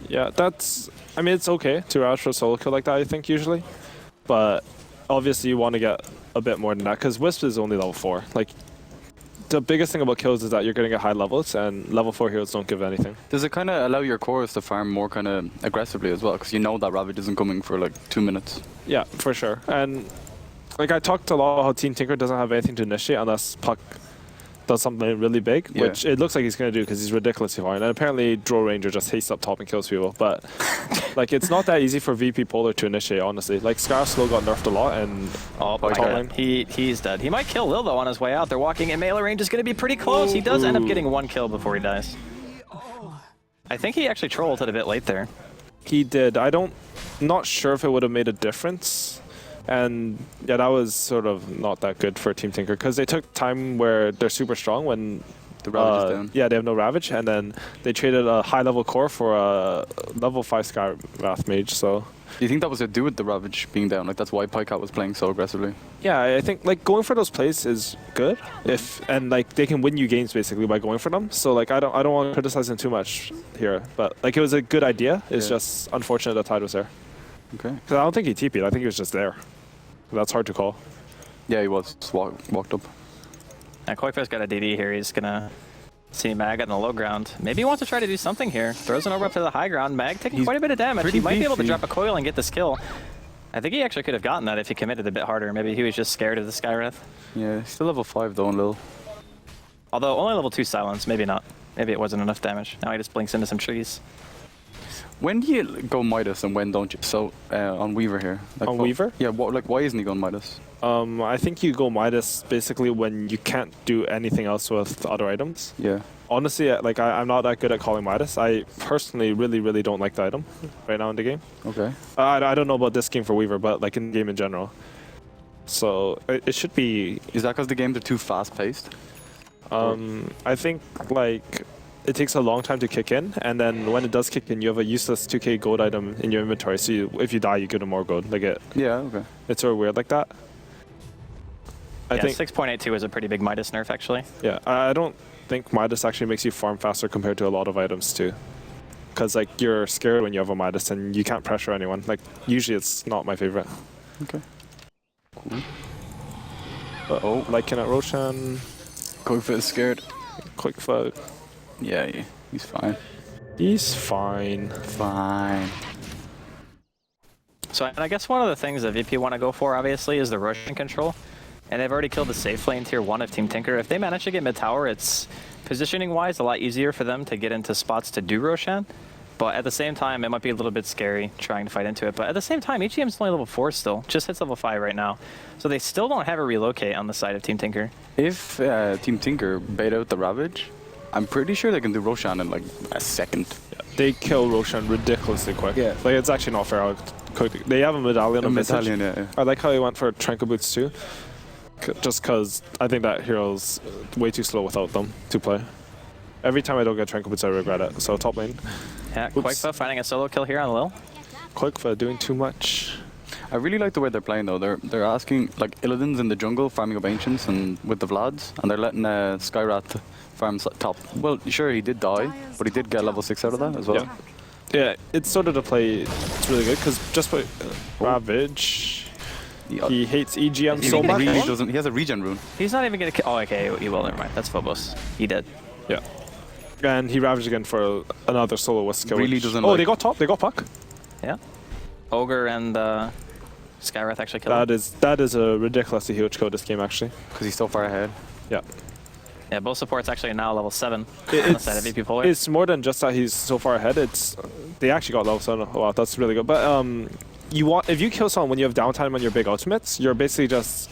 Yeah, that's... I mean, it's okay to ravage for a solo kill like that, I think, usually. But obviously you want to get a bit more than that, because Wisp is only level 4. Like, the biggest thing about kills is that you're going to get high levels, and level 4 heroes don't give anything. Does it kind of allow your cores to farm more kind of aggressively as well? Because you know that ravage isn't coming for like 2 minutes. Yeah, for sure. And like I talked a lot about how Team Tinker doesn't have anything to initiate unless Puck does something really big, which it looks like he's going to do because he's ridiculously fine. And apparently Draw Ranger just hastes up top and kills people. But like it's not that easy for VP Polar to initiate, honestly. Like Scar Slow got nerfed a lot, and he's dead. He might kill Lil though on his way out. They're walking in melee range is going to be pretty close. He does end up getting 1 kill before he dies. I think he actually trolled it a bit late there. He did. Not sure if it would have made a difference. And yeah, that was sort of not that good for Team Tinker because they took time where they're super strong when the ravage is down. Yeah, they have no ravage, and then they traded a high level core for a level 5 Sky Wrath Mage. So do you think that was to do with the ravage being down? Like that's why Pycat was playing so aggressively? Yeah, I think like going for those plays is good and like they can win you games basically by going for them. So like I don't want to criticize them too much here, but like it was a good idea. It's just unfortunate that Tide was there. Okay. Because I don't think he TP'd. I think he was just there. That's hard to call. Yeah, he was. Just walked up. And Koifa's got a DD here. He's going to see Mag on the low ground. Maybe he wants to try to do something here. Throws an over up to the high ground. Mag taking quite a bit of damage. He might be able to drop a coil and get this kill. I think he actually could have gotten that if he committed a bit harder. Maybe he was just scared of the Skywrath. Yeah, he's still level 5 though, Lil. Although only level 2 silence. Maybe not. Maybe it wasn't enough damage. Now he just blinks into some trees. When do you go Midas and when don't you? So on Weaver here. Like, on Weaver? Yeah. Why isn't he going Midas? I think you go Midas basically when you can't do anything else with other items. Yeah. Honestly, like I'm not that good at calling Midas. I personally really don't like the item right now in the game. Okay. I don't know about this game for Weaver, but like in the game in general. So it should be. Is that because the games are too fast paced? I think like. It takes a long time to kick in, and then when it does kick in, you have a useless 2k gold item in your inventory. So if you die, you give them more gold. Like yeah, okay. It's sort of weird like that. I think 6.82 is a pretty big Midas nerf, actually. Yeah, I don't think Midas actually makes you farm faster compared to a lot of items too. Because like you're scared when you have a Midas, and you can't pressure anyone. Like usually, it's not my favorite. Okay. Cool. Like at Roshan. Koifa is scared. Quick foot. Yeah, he's fine. He's fine. Fine. So and I guess one of the things that VP want to go for, obviously, is the Roshan control. And they've already killed the safe lane tier 1 of Team Tinker. If they manage to get mid-tower, it's positioning-wise a lot easier for them to get into spots to do Roshan. But at the same time, it might be a little bit scary trying to fight into it. But at the same time, EGM's only level 4 still. Just hits level 5 right now. So they still don't have a relocate on the side of Team Tinker. If Team Tinker bait out the Ravage, I'm pretty sure they can do Roshan in like a second. Yeah, they kill Roshan ridiculously quick. Yeah. Like it's actually not fair. They have a medallion. Yeah. I like how he went for Tranquil Boots too. Just because I think that hero's way too slow without them to play. Every time I don't get Tranquil Boots, I regret it. So top lane. Yeah, Quakefa finding a solo kill here on Lil. Quakefa doing too much. I really like the way they're playing though. They're asking like Illidan's in the jungle farming up Ancients and with the Vlads, and they're letting Skyrath farm top. Well, sure he did die, but he did get level 6 out of that as well. Yeah, it's sort of the play. It's really good because just by Ravage, he hates EGM so much. Really doesn't. He has a regen rune. He's not even gonna kill. Oh, okay, he will. Never mind. That's Phobos. He did. Yeah. And he ravaged again for another solo with skill. Really doesn't. Oh, they got top. They got puck. Yeah. Ogre and Skywrath actually killed him. That is a ridiculously huge kill this game actually. Because he's so far ahead. Yeah. Yeah, both supports actually now level 7 on the side of VP Polar. It's more than just that he's so far ahead. It's they actually got level 7. Oh, wow, that's really good. But if you kill someone when you have downtime on your big ultimates, you're basically just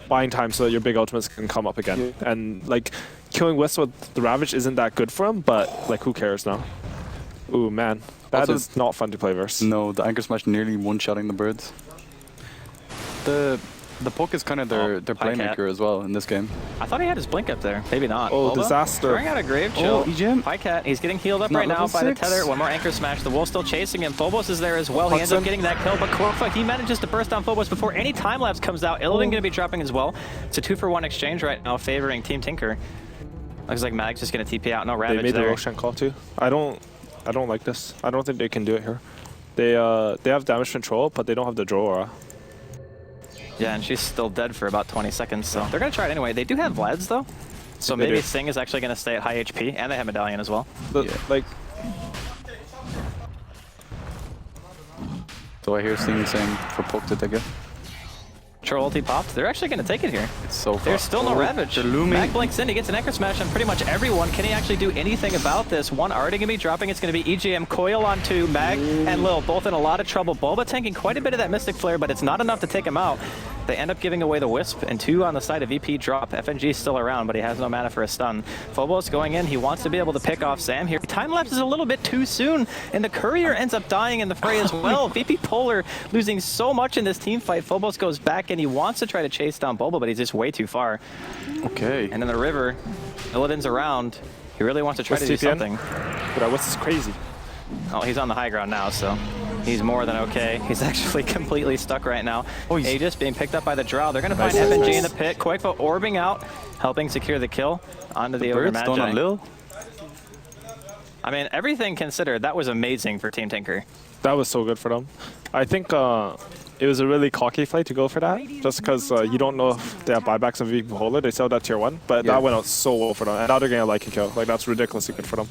buying time so that your big ultimates can come up again. And like killing Wisp with the Ravage isn't that good for him, but like who cares now? Ooh man, that Also, is not fun to play versus. No, the Anchor Smash nearly one-shotting the birds. The poke is kind of their playmaker as well in this game. I thought he had his blink up there. Maybe not. Oh, Boba disaster. throwing out a grave chill. EGM. Pycat, he's getting healed up Not right now level by the 6. tether. One more Anchor Smash. The Wolf still chasing him. Phobos is there as well. He ends up getting that kill, but Korfa, he manages to burst down Phobos before any time lapse comes out. Illidan going to be dropping as well. It's a 2-for-1 exchange right now favoring Team Tinker. Looks like Mag's just going to TP out. No Ravage They made there. the Roshan call too. I don't like this. I don't think they can do it here. They have damage control, but they don't have the draw aura. Yeah, and she's still dead for about 20 seconds, so they're going to try it anyway. They do have Vlad's, though, so They maybe do. Sing is actually going to stay at high HP, and they have Medallion as well. Like, So I hear Sing saying for poke to take it. Troll ulti popped. They're actually going to take it here. It's so far. There's still no Ravage. They're looming. Mag blinks in, he gets an Anchor Smash on pretty much everyone. Can he actually do anything about this? One already going to be dropping. It's going to be EGM Coil onto Mag and Lil, both in a lot of trouble. Boba tanking quite a bit of that Mystic Flare, but it's not enough to take him out. They end up giving away the Wisp, and 2 on the side of VP drop. FNG is still around, but he has no mana for a stun. Phobos going in. He wants to be able to pick off Sam here. Time lapse is a little bit too soon, and the Courier ends up dying in the fray as well. VP Polar losing so much in this team fight. Phobos goes back, and he wants to try to chase down Boba, but he's just way too far. Okay. And in the river, Illidan's around. He really wants to try to do something. but Wisp is crazy. Oh, he's on the high ground now, so he's more than okay. He's actually completely stuck right now. Oh, he's Aegis being picked up by the Drow. They're going to find Nice, FNG nice. in the pit. Koikfo orbing out, helping secure the kill onto the Ogre Birds done on Magi. Lil. I mean, everything considered, that was amazing for Team Tinker. That was so good for them. I think it was a really cocky play to go for that, just because you don't know if they have buybacks of VP Polar. They sell that tier 1, but Yeah. that went out so well for them. And now they're getting a Lycan kill. Like, that's ridiculously good for them.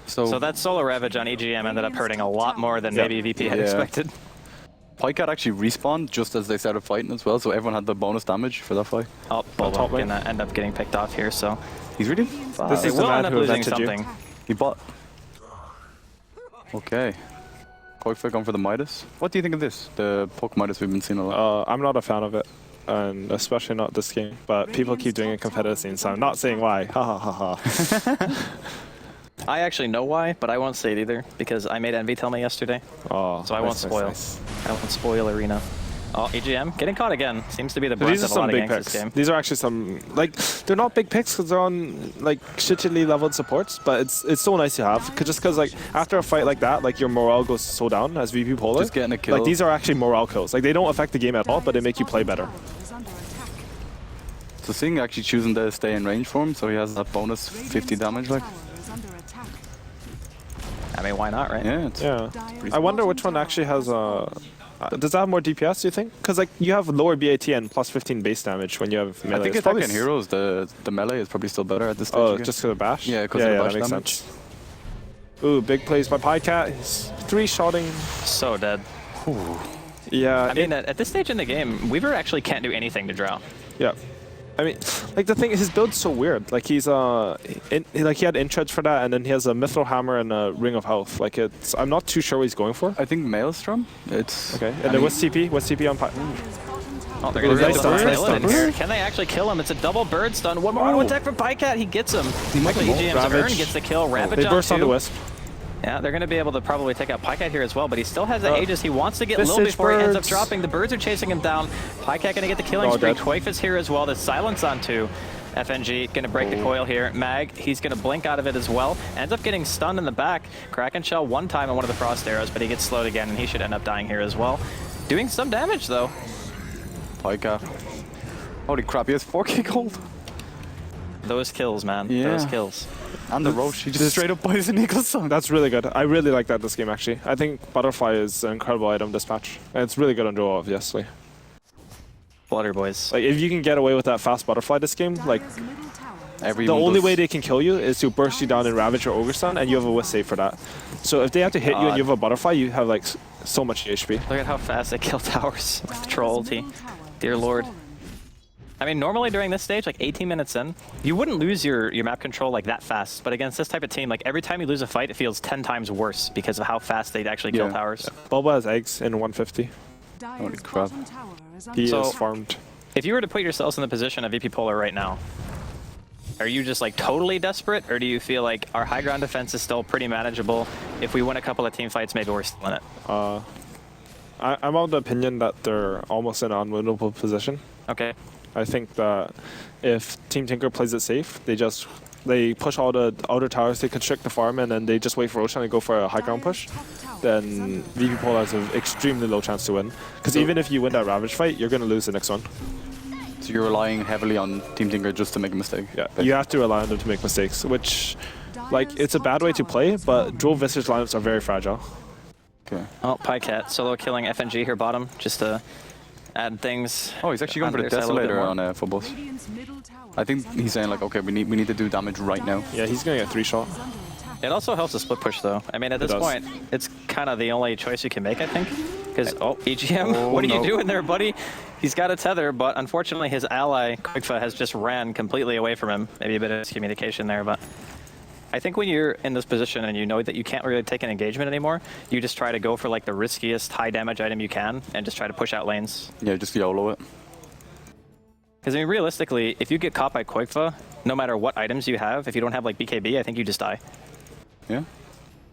So that solo Ravage on EGM ended up hurting a lot more than maybe VP had Yeah. expected. Pycat actually respawned just as they started fighting as well, so everyone had the bonus damage for that fight. Oh, top Boba lane. gonna end up getting picked off here, so He's really? This they is the will man end up who losing invented you. something. He bought. Okay. Koikfo going for the Midas. What do you think of this? The poke Midas we've been seeing a lot. I'm not a fan of it, and especially not this game. But people keep doing it competitive scene, so I'm not saying why. Ha ha ha ha. I actually know why, but I won't say it either because I made Envy tell me yesterday. Oh, So I won't spoil. I won't spoil Arena. Oh, EGM getting caught again. Seems to be the But brunt these are of a lot some of big ganks picks. this game. These are actually some, like, they're not big picks because they're on like shittily leveled supports, but it's so nice to have. Just because like after a fight like that, like your morale goes so down as VP Polar. Just getting a kill. Like these are actually morale kills. Like they don't affect the game at all, but they make you play better. So Sing actually choosing to stay in range for him, so he has that bonus 50 damage. Like, I mean, why not, right? yeah, it's Yeah. pretty I wonder which one actually has does that have more DPS? Do you think? Because like you have lower BAT and plus 15 base damage when you have melee. I think It's probably attacking heroes, the melee is probably still better at this stage. Oh, again. just because of bash? Yeah, 'cause yeah, of the yeah, bash that makes damage. sense. Ooh, big plays by Pycat. He's 3-shotting. So dead. Yeah. I mean, at this stage in the game, Weaver actually can't do anything to Drow. Yeah. I mean, like the thing is, his build's so weird. Like he's like he had Intreads for that, and then he has a Mithril Hammer and a Ring of Health. Like it's, I'm not too sure what he's going for. I think Maelstrom. It's Okay, I and then mean, what's TP? What's TP on Pi? Oh, they're going to be nice able to stun, kill nice him in stun. here. Can they actually kill him? It's a double bird stun. One more auto attack from Pycat. He gets him. Luckily, EGM's Ravage. Urn gets the kill. Ravage They on burst on the 2. Wisp. Yeah, they're going to be able to probably take out Pycat here as well, but he still has the Aegis. He wants to get Lil Visage before he ends up birds. dropping. The birds are chasing him down. Pycat going to get the killing Oh, spree. dead. Quaif is here as well. The silence on 2. FNG going to break the coil here. Mag, he's going to blink out of it as well. Ends up getting stunned in the back. Kraken Shell one time on one of the Frost Arrows, but he gets slowed again, and he should end up dying here as well. Doing some damage, though. Pycat. Holy crap, he has 4k gold. Those kills, man. Yeah. Those kills. And the Roche, he just straight up buys an Eagle song. That's really good. I really like that this game actually. I think Butterfly is an incredible item this patch. And it's really good on duo, obviously. Blooder boys. Like if you can get away with that fast Butterfly this game, like the only way they can kill you is to burst you down in Ravage or Ogre Stun, and you have a Wisp save for that. So if they have to hit you and you have a Butterfly, you have like so much HP. Look at how fast they kill towers with Troll ulti. Dear Lord. I mean, normally during this stage, like 18 minutes in, you wouldn't lose your map control like that fast. But against this type of team, like every time you lose a fight, it feels 10 times worse because of how fast they'd actually kill towers. Boba has eggs in 150. Holy crap. He So- is farmed. if you were to put yourselves in the position of VP Polar right now, are you just like totally desperate, or do you feel like our high ground defense is still pretty manageable? If we win a couple of team fights, maybe we're still in it. I'm of the opinion that they're almost in an unwinnable position. Okay. I think that if Team Tinker plays it safe, they push all the outer towers, they constrict the farm, and then they just wait for Roshan and go for a high ground push, then VP Polar has an extremely low chance to win. Because even if you win that Ravage fight, you're going to lose the next one. So you're relying heavily on Team Tinker just to make a mistake? Yeah, you have to rely on them to make mistakes, which, like, it's a bad way to play, but dual Visage lineups are very fragile. Okay. Oh, Pycat solo killing FNG here bottom, just to add things. Oh, he's actually going for the Desolator on full boss. I think he's saying like, okay, we need to do damage right now. Yeah, he's going to get 3-shot. It also helps the split push though. I mean, at this point, it's kind of the only choice you can make, I think. Because, EGM, what are you doing there, buddy? He's got a tether, but unfortunately his ally, Koikfa, has just ran completely away from him. Maybe a bit of miscommunication there, but I think when you're in this position and you know that you can't really take an engagement anymore, you just try to go for like the riskiest high damage item you can and just try to push out lanes. Yeah, just YOLO it. Because I mean, realistically, if you get caught by Koikfa, no matter what items you have, if you don't have like BKB, I think you just die. Yeah,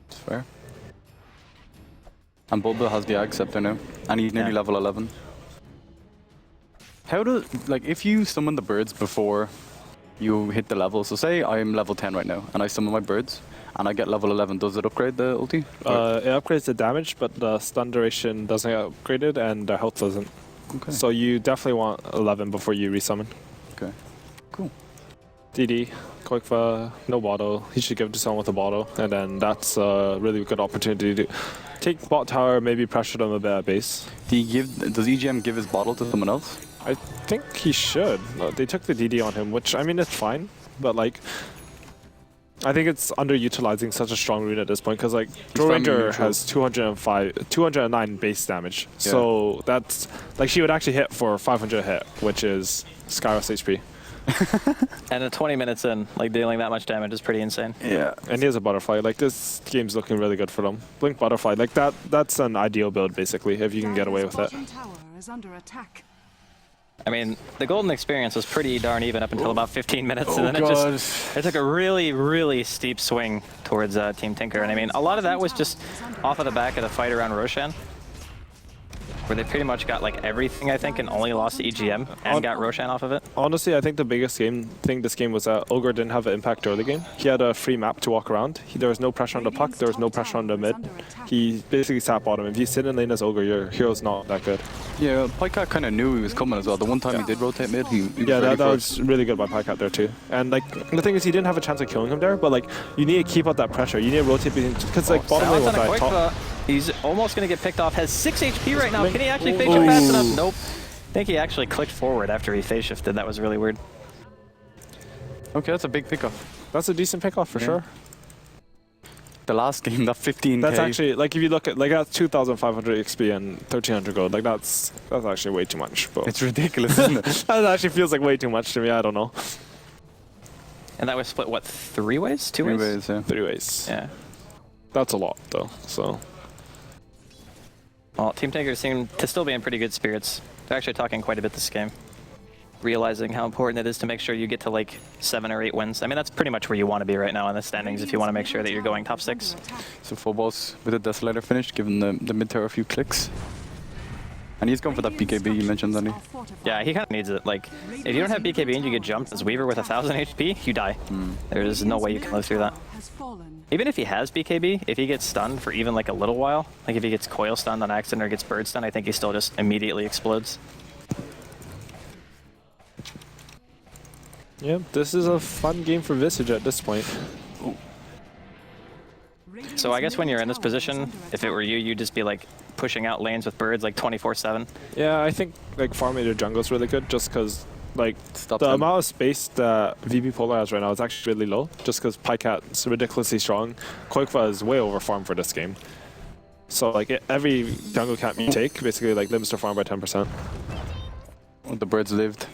it's fair. And Bulba has the Ag Scepter now, and he's nearly level 11. How do, like, if you summon the birds before you hit the level, so say I'm level 10 right now, and I summon my birds, and I get level 11, does it upgrade the ulti? It upgrades the damage, but the stun duration doesn't get upgraded, and the health doesn't. Okay. So you definitely want 11 before you resummon. Okay, cool. DD, Koikfa, no bottle. He should give it to someone with a bottle, and then that's a really good opportunity to take bot tower, maybe pressure them a bit at base. Does EGM give his bottle to someone else? I think he should. They took the DD on him, which, I mean, it's fine, but like, I think it's underutilizing such a strong rune at this point, because like, Draw Ranger has 209 base damage, so that's, like, she would actually hit for 500 hit, which is Skyros HP. And at 20 minutes in, like dealing that much damage is pretty insane. Yeah. And he has a butterfly. Like, this game's looking really good for them. Blink butterfly, like that's an ideal build basically, if you can get away with it. I mean, the golden experience was pretty darn even up until about 15 minutes, and then it took a really, really steep swing towards Team Tinker. And I mean, a lot of that was just off of the back of the fight around Roshan, where they pretty much got like everything, I think, and only lost to EGM and got Roshan off of it. Honestly, I think the biggest thing this game was that Ogre didn't have an impact early game. He had a free map to walk around. There was no pressure on the puck, there was no pressure on the mid. He basically sat bottom. If you sit in lane as Ogre, your hero's not that good. Yeah, Pycat kind of knew he was coming as well. The one time he did rotate mid, he yeah, that was really good by Pycat there too. And like, the thing is, he didn't have a chance of killing him there, but like, you need to keep up that pressure. You need to rotate between, because like, bottom lane will die top. He's almost going to get picked off. Has 6 HP right now. Can he actually phase shift fast enough? Nope. I think he actually clicked forward after he phase shifted. That was really weird. Okay, that's a big pickup. That's a decent pickoff for sure. The last game, that 15k. That's actually, like, if you look at, like, that's 2,500 XP and 1,300 gold. Like, that's actually way too much. But it's ridiculous, isn't it? That actually feels like way too much to me. I don't know. And that was split, what, 3 ways? 2 ways? 3 ways, yeah. 3 ways. Yeah. That's a lot, though, so. Well, Team Tinker seem to still be in pretty good spirits. They're actually talking quite a bit this game, realizing how important it is to make sure you get to like 7 or 8 wins. I mean, that's pretty much where you want to be right now in the standings if you want to make sure that you're going top 6. So full boss with the Desolator finished, giving the mid tower a few clicks. And he's going for that BKB you mentioned, Danny. Yeah, he kind of needs it. Like, if you don't have BKB and you get jumped as Weaver with 1,000 HP, you die. There's no way you can live through that. Even if he has BKB, if he gets stunned for even like a little while, like if he gets coil stunned on accident or gets bird stunned, I think he still just immediately explodes. Yeah, this is a fun game for Visage at this point. So I guess when you're in this position, if it were you, you'd just be like pushing out lanes with birds like 24/7. Yeah, I think like farming the jungle is really good just because like Stop the them. amount of space that VP Polar has right now is actually really low just because Pycat's ridiculously strong. Koikfa is way over farm for this game. So like every jungle camp you take basically like limits their farm by 10%. The birds lived.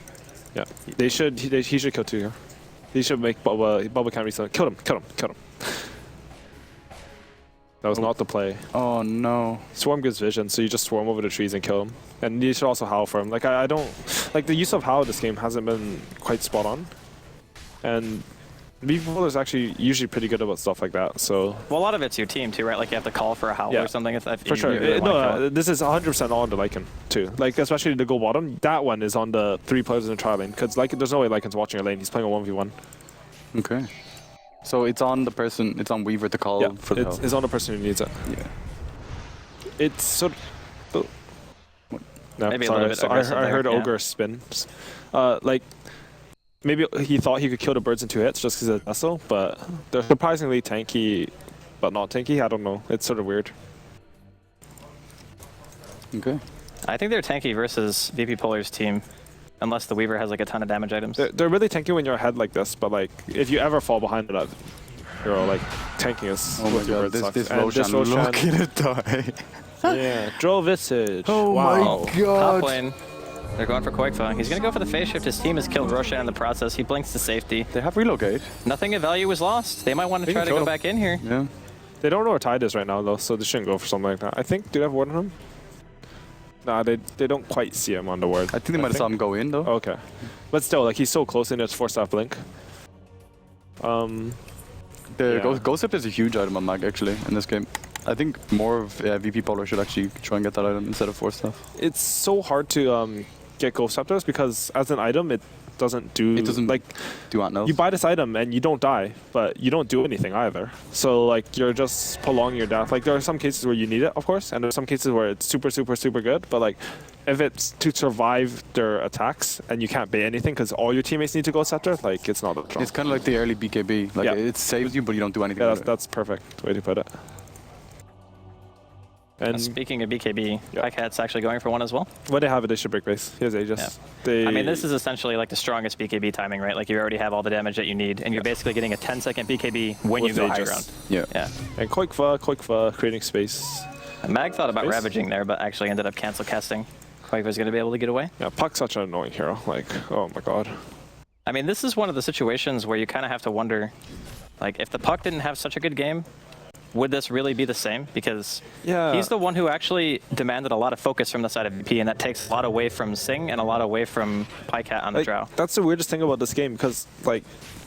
Yeah, he should kill 2 here. He should make Bubba can't reset. Kill him. That was not the play. Oh no. Swarm gives vision, so you just swarm over the trees and kill him. And you should also howl for him. Like I don't like the use of howl this game hasn't been quite spot on. And VP is actually usually pretty good about stuff like that. So well, a lot of it's your team too, right? Like you have to call for a howl or something. If for sure. Really This is 100% all on the Lycan too. Like especially the go bottom. That one is on the 3 players in the trial lane because like there's no way Lycan's watching a lane. He's playing a 1v1. Okay. So it's on the person. It's on Weaver to call for the. It's on the person who needs it. Yeah. It's sort of. No, maybe sorry. a little bit aggressive I heard there, Ogre spin. Like. Maybe he thought he could kill the birds in 2 hits just because of Vessel, but they're surprisingly tanky, but not tanky. I don't know. It's sort of weird. Okay. I think they're tanky versus VP Polar's team, unless the Weaver has like a ton of damage items. They're really tanky when you're ahead like this, but like if you ever fall behind that hero, like tanking is. Oh my god, this Roshan, look at it die. Yeah, Droll Visage. Oh wow. my god. Top lane. They're going for Quakefa. He's going to go for the phase shift. His team has killed Roshan in the process. He blinks to safety. They have relocate. Nothing of value was lost. They might want to try to go back in here. Yeah. They don't know where Tide is right now though, so they shouldn't go for something like that. I think, do they have ward on him? Nah, they don't quite see him on the ward. I think they might have saw him go in though. Okay. But still, like he's so close and it's 4-staff blink. The Ghost Scepter is a huge item on Mag actually in this game. I think more of VP Polar should actually try and get that item instead of 4-staff. It's so hard to get Ghost Scepters because as an item it doesn't do like do else. You buy this item and you don't die, but you don't do anything either. So like you're just prolonging your death. Like there are some cases where you need it, of course, and there's some cases where it's super good. But like if it's to survive their attacks and you can't bait anything because all your teammates need to go scepter, like it's not that strong. It's kind of like the early BKB. Like it saves you, but you don't do anything. Yeah, that's perfect way to put it. And speaking of BKB, Pikehat's actually going for one as well. When they have it, they should break base. He has Aegis. I mean, this is essentially like the strongest BKB timing, right? Like you already have all the damage that you need, and you're basically getting a 10-second BKB when you go high ground. Yeah. And Quakefa, creating space. And Mag thought about ravaging there, but actually ended up cancel casting. Quakefa's going to be able to get away. Yeah, Puck's such an annoying hero. Like, oh my god. I mean, this is one of the situations where you kind of have to wonder, like, if the Puck didn't have such a good game, would this really be the same? Because he's the one who actually demanded a lot of focus from the side of VP, and that takes a lot away from Sing and a lot away from Pikehat on the drow. That's the weirdest thing about this game, because like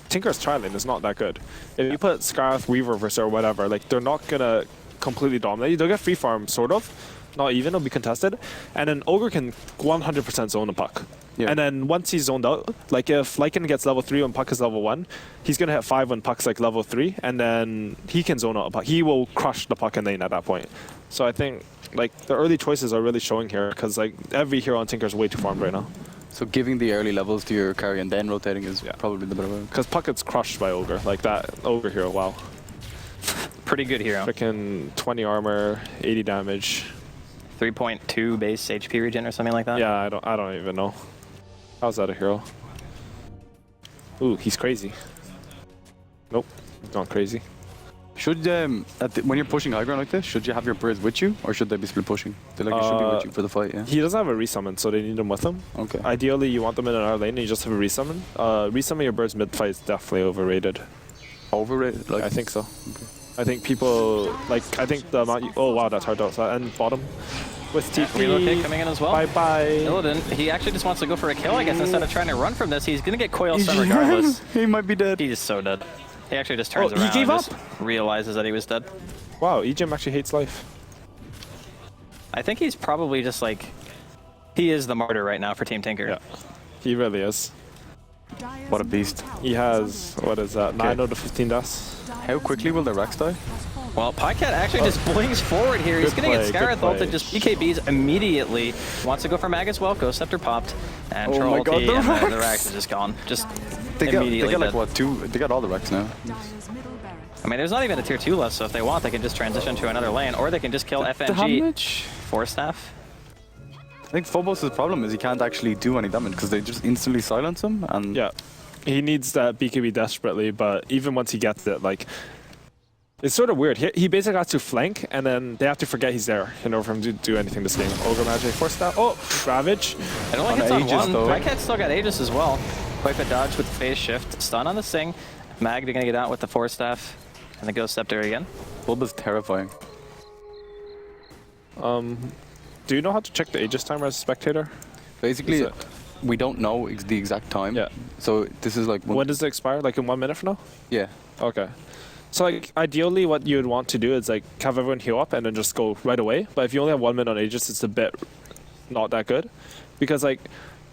Tinker's tri lane is not that good. If you put Scarth, Weaver versus or whatever, like they're not gonna completely dominate you. They'll get free farm, sort of. Not even, it'll be contested. And then Ogre can 100% zone a Puck. Yeah. And then once he's zoned out, like if Lycan gets level 3 when Puck is level 1, he's going to hit 5 when Puck's like level 3, and then he can zone out a Puck. He will crush the Puck in lane at that point. So I think like the early choices are really showing here, because like every hero on Tinker is way too farmed right now. So giving the early levels to your carry and then rotating is probably the better way. Because Puck gets crushed by Ogre, like that Ogre hero, wow. Pretty good hero. Freaking 20 armor, 80 damage. 3.2 base HP regen or something like that? Yeah, I don't even know. How's that a hero? Ooh, he's crazy. Nope, he's not crazy. Should when you're pushing high ground like this, should you have your birds with you, or should they be split pushing? They like should be with you for the fight. Yeah. He doesn't have a resummon, so they need him with him. Okay. Ideally, you want them in our lane, and you just have a resummon. Resummon your birds mid fight is definitely overrated. Overrated? Like, I think so. Okay. I think people like. I think the amount. Oh wow, that's hard to and bottom. With TP. Relocate coming in as well. Bye-bye. Illidan, he actually just wants to go for a kill, I guess, instead of trying to run from this. He's going to get coil stun regardless. He might be dead. He's so dead. He actually just turns around he gave and up. just realizes that he was dead. Wow, EGM actually hates life. I think he's probably just like... He is the martyr right now for Team Tinker. Yeah, he really is. What a beast. He has, what is that, 9 out of 15 deaths. How quickly will the Rex die? Well, Pikehat actually just blinks forward here. He's going to get Scarith ult and just BKBs immediately. Wants to go for Mag as well. Ghost Scepter popped. And Troll ulti, and the Rex is just gone. Just immediately They got like, what, 2? They got all the Rex now. I mean, there's not even a tier 2 left, so if they want, they can just transition to another lane, or they can just kill FNG. 4-staff. I think Phobos' problem is he can't actually do any damage because they just instantly silence him. And yeah, he needs that BKB desperately, but even once he gets it, like, it's sort of weird. He basically has to flank, and then they have to forget he's there in order for him to do anything this game. Ogre Magic, 4-staff. Oh, Ravage. It only hits on one. Pikehat's still got Aegis as well. Quite a dodge with phase shift. Stun on the Sing. Mag, they're going to get out with the 4-staff. and the Ghost Scepter again. Bulba's terrifying. Do you know how to check the Aegis timer as a spectator? Basically, we don't know the exact time. Yeah. So this is like... When does it expire? Like in 1 minute from now? Yeah. Okay. So like ideally what you would want to do is like have everyone heal up and then just go right away. But if you only have 1 minute on Aegis, it's a bit not that good. Because like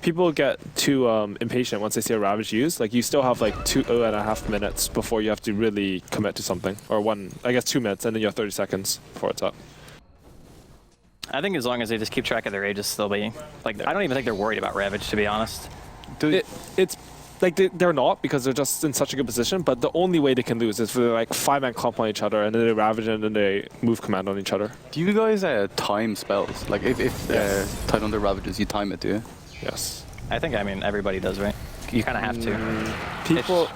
people get too impatient once they see a Ravage used. Like you still have like 2.5 minutes before you have to really commit to something. Or 2 minutes and then you have 30 seconds before it's up. I think as long as they just keep track of their Aegis, they'll be like. I don't even think they're worried about Ravage, to be honest. It's like they're not because they're just in such a good position. But the only way they can lose is for like 5-man clump on each other and then they Ravage and then they move command on each other. Do you guys time spells? Like if tied under Ravages, you time it, do you? Yes. I think everybody does, right? You kind of have to.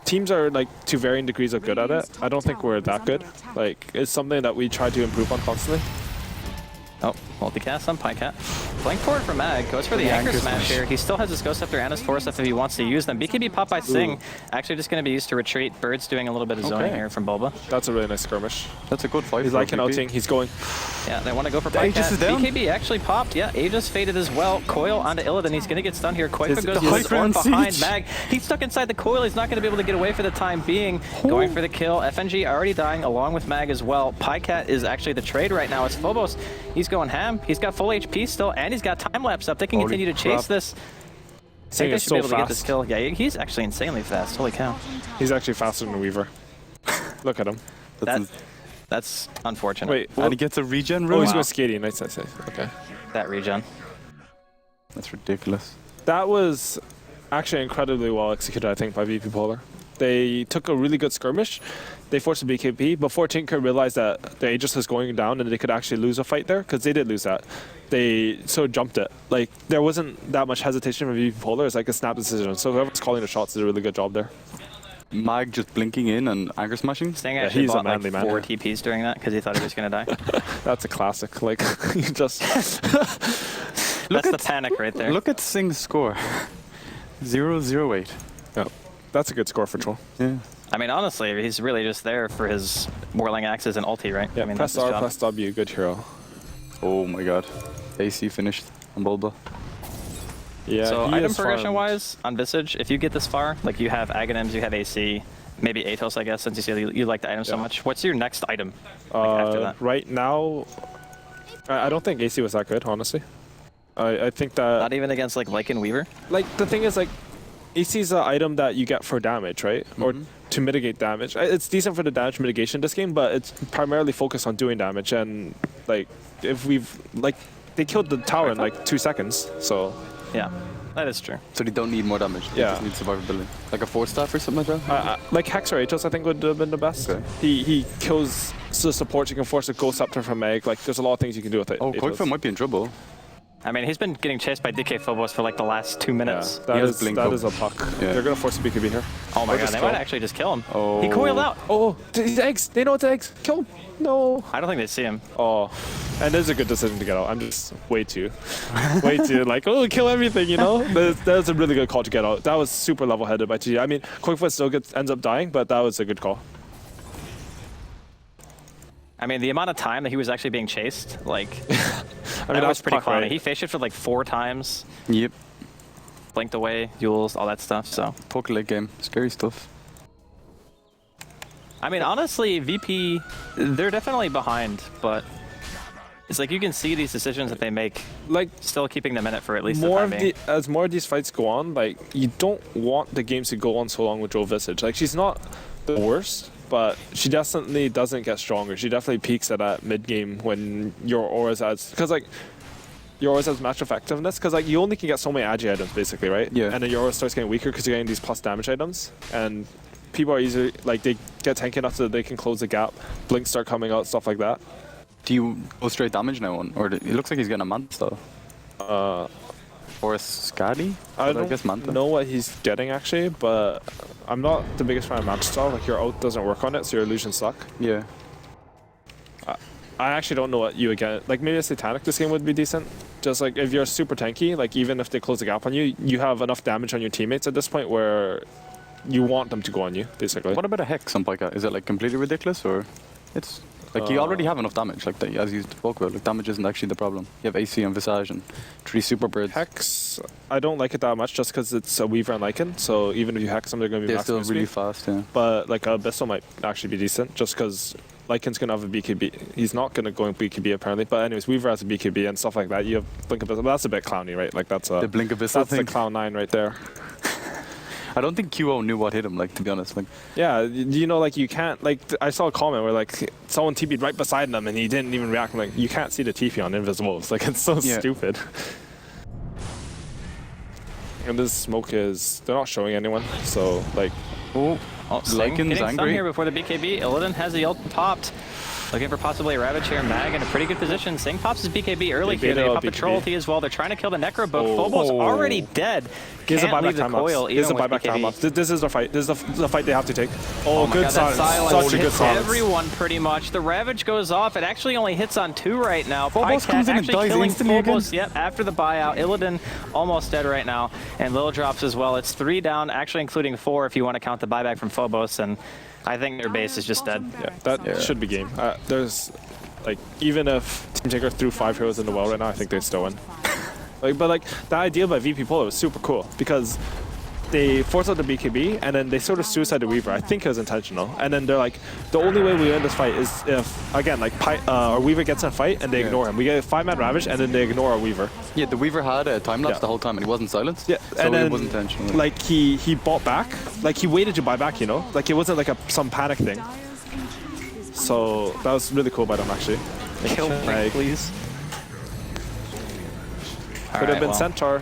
Teams are like to varying degrees of good at it. I don't think we're that good. Like it's something that we try to improve on constantly. Oh, multicast on Pycat. Playing forward for Mag, goes for the Anchor Smash here. He still has his Ghost Scepter and his Force Scepter if he wants to use them. BKB pop by Sing, actually just going to be used to retreat. Bird's doing a little bit of zoning here from Bulba. That's a really nice skirmish. That's a good fight. He's like an outing, he's going. Yeah, they want to go for Pycat. Aegis is down. BKB actually popped, yeah, Aegis faded as well. Coil onto Illidan, he's going to get stunned here. Koifa goes the high for ground behind siege. Mag. He's stuck inside the coil, he's not going to be able to get away for the time being. Going for the kill, FNG already dying along with Mag as well. Pycat is actually the trade right now. It's Phobos, he's going ham. He's got full HP still, and he's got time lapse up. They can continue to chase this. I think they should be able to get this kill. Yeah, he's actually insanely fast. Holy cow. He's actually faster than Weaver. Look at him. That's unfortunate. Wait, and he gets a regen Oh, room? he's going skating. Nice. Okay. That regen. That's ridiculous. That was actually incredibly well executed, I think, by VP Polar. They took a really good skirmish. They forced a BKB before Tinker realized that the Aegis was going down and they could actually lose a fight there, because they did lose that. They so jumped it. Like, there wasn't that much hesitation from VP Polar. It's like a snap decision. So whoever's calling the shots did a really good job there. Mag just blinking in and anchor smashing? Sting actually he's a bought like manly 4 man. TPs during that because he thought he was going to die. That's a classic. Like, you just... That's the panic right there. Look at Sing's score. 0-0-8. Yeah, that's a good score for Troll. Yeah. I mean, honestly, he's really just there for his Whirling Axes and ulti, right? Yeah, I mean, press that's his R, job. press W, good hero. Oh my god. AC finished on Bulba. Yeah, So he item is progression-wise, on Visage, if you get this far, like you have Aghanims, you have AC, maybe Atos, I guess, since you say you like the item so much. What's your next item after that? Right now, I don't think AC was that good, honestly. I think that... Not even against like Lycan Weaver? Like, the thing is, like, AC is an item that you get for damage, right? Or to mitigate damage. It's decent for the damage mitigation this game, but it's primarily focused on doing damage. And, like, if we've... Like, they killed the tower in, like, 2 seconds, so... Yeah, that is true. So they don't need more damage. They just need survivability. Like a 4-staff or something like that? Like Hex or Atos, I think, would have been the best. Okay. He kills the support. You can force a Ghost Scepter from Meg. Like, there's a lot of things you can do with it. Oh, Koifa might be in trouble. I mean, he's been getting chased by DK Phobos for like the last 2 minutes. Yeah, that is a puck. Yeah. They're going to force a BKB here. Oh my Or god, just they kill. might actually just kill him. Oh. He coiled out. Oh, these eggs. They know it's eggs. Kill him. No. I don't think they see him. Oh, and it's a good decision to get out. I'm just way too like, oh, kill everything, you know? That's a really good call to get out. That was super level-headed by TG. I mean, Quickfoot still ends up dying, but that was a good call. I mean, the amount of time that he was actually being chased, like, I mean, that was pretty puck, clowny. right? He face shifted like 4 times, Yep. blinked away, duels, all that stuff, so. Poker late game. Scary stuff. I mean, honestly, VP, they're definitely behind, but it's like you can see these decisions that they make, Like, still keeping them in it for at least more the of time being. as more of these fights go on, like, you don't want the games to go on so long with Joe Visage. Like, she's not the worst, but she definitely doesn't get stronger. She definitely peaks at that mid game when your auras adds, because like your auras has match effectiveness, because like you only can get so many agi items basically, right? Yeah. And then your aura starts getting weaker because you're getting these plus damage items, and people are easily like they get tanky enough so that they can close the gap. Blinks start coming out, stuff like that. Do you go straight damage now on? Or it looks like he's getting a Manta. Or a Skadi? I guess don't Manta. know what he's getting actually, but I'm not the biggest fan of Manta style. Like your ult doesn't work on it, so your illusions suck. Yeah. I actually don't know what you would get. Like maybe a Satanic this game would be decent. Just like if you're super tanky, like even if they close the gap on you, you have enough damage on your teammates at this point where you want them to go on you, basically. What about a Hex on Pika? Is it like completely ridiculous, or it's like you already have enough damage? Like that, as you spoke about, like damage isn't actually the problem. You have AC and Visage and 3 super birds. Hex, I don't like it that much just because it's a Weaver and Lycan. So even if you Hex them, they're going to be still maximum really speed. fast. Yeah. But like Abyssal might actually be decent just because Lycan's going to have a BKB. He's not going to go in BKB apparently. But anyways, Weaver has a BKB and stuff like that. You have Blink Abyssal. But that's a bit clowny, right? Like that's a The Blink Abyssal that's thing. the Clown 9 right there. I don't think QO knew what hit him. Like to be honest, like Yeah, you know, like you can't. Like I saw a comment where like someone TP'd right beside them and he didn't even react. I'm like, you can't see the TP on Invisibles. Like it's so stupid. And this smoke is they're not showing anyone. So like, Oh, Sing Lycan's getting stunned angry. here before the BKB. Illidan has the ult popped. Looking for possibly a Ravage here. Mag in a pretty good position. Sing pops his BKB early They here. They baited pop the out troll BKB. ulti as well. They're trying to kill the Necro, but Phobos already dead. here's a Can't leave buyback the time coil lapse. Here's a even with buyback time BKB. lapse. This is the fight. This is the fight they have to take. Oh my good God, that silence. silence Such a good hits silence. everyone pretty much. The Ravage goes off. It actually only hits on 2 right now. Phobos Pycat comes in and actually dies killing instantly Phobos. Yep, after the buyout. Illidan almost dead right now. And Lil drops as well. It's 3 down, actually including 4 if you want to count the buyback from Phobos. And I think their base is just dead. Yeah, that should be game. There's like even if Team Tinker threw 5 heroes in the well right now, I think they'd still win. But the idea by VP Polar was super cool because they forced out the BKB and then they sort of suicide the Weaver. I think it was intentional. And then they're like, the only way we win this fight is if again like our Weaver gets in a fight and they ignore him. We get a 5-man Ravage and then they ignore our Weaver. yeah, the Weaver had a time lapse the whole time and he wasn't silenced. Yeah, so and then it wasn't intentional. like he bought back, like he waited to buy back, you know, like it wasn't like some panic thing. So that was really cool by them actually. Kill me, Like, please. Could have been Centaur.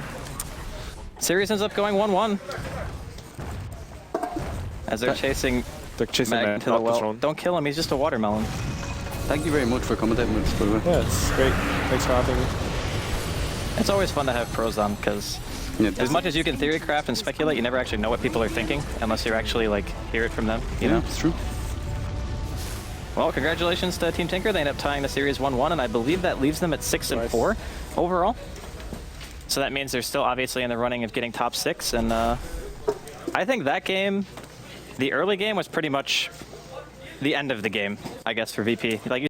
Series ends up going 1-1. As they're chasing They're chasing Mag man, to the not the well. throne. Don't kill him, he's just a watermelon. Thank you very much for commentating with us, by the way. Yeah, it's great. Thanks for having me. It's always fun to have pros on, because Yeah, as much as you can theory craft and speculate, you never actually know what people are thinking, unless you actually like hear it from them, you know? it's true. Well, congratulations to Team Tinker. They end up tying the series 1-1, and I believe that leaves them at 6-4 overall. So that means they're still obviously in the running of getting top 6, and I think that game, the early game was pretty much the end of the game, I guess, for VP. Like you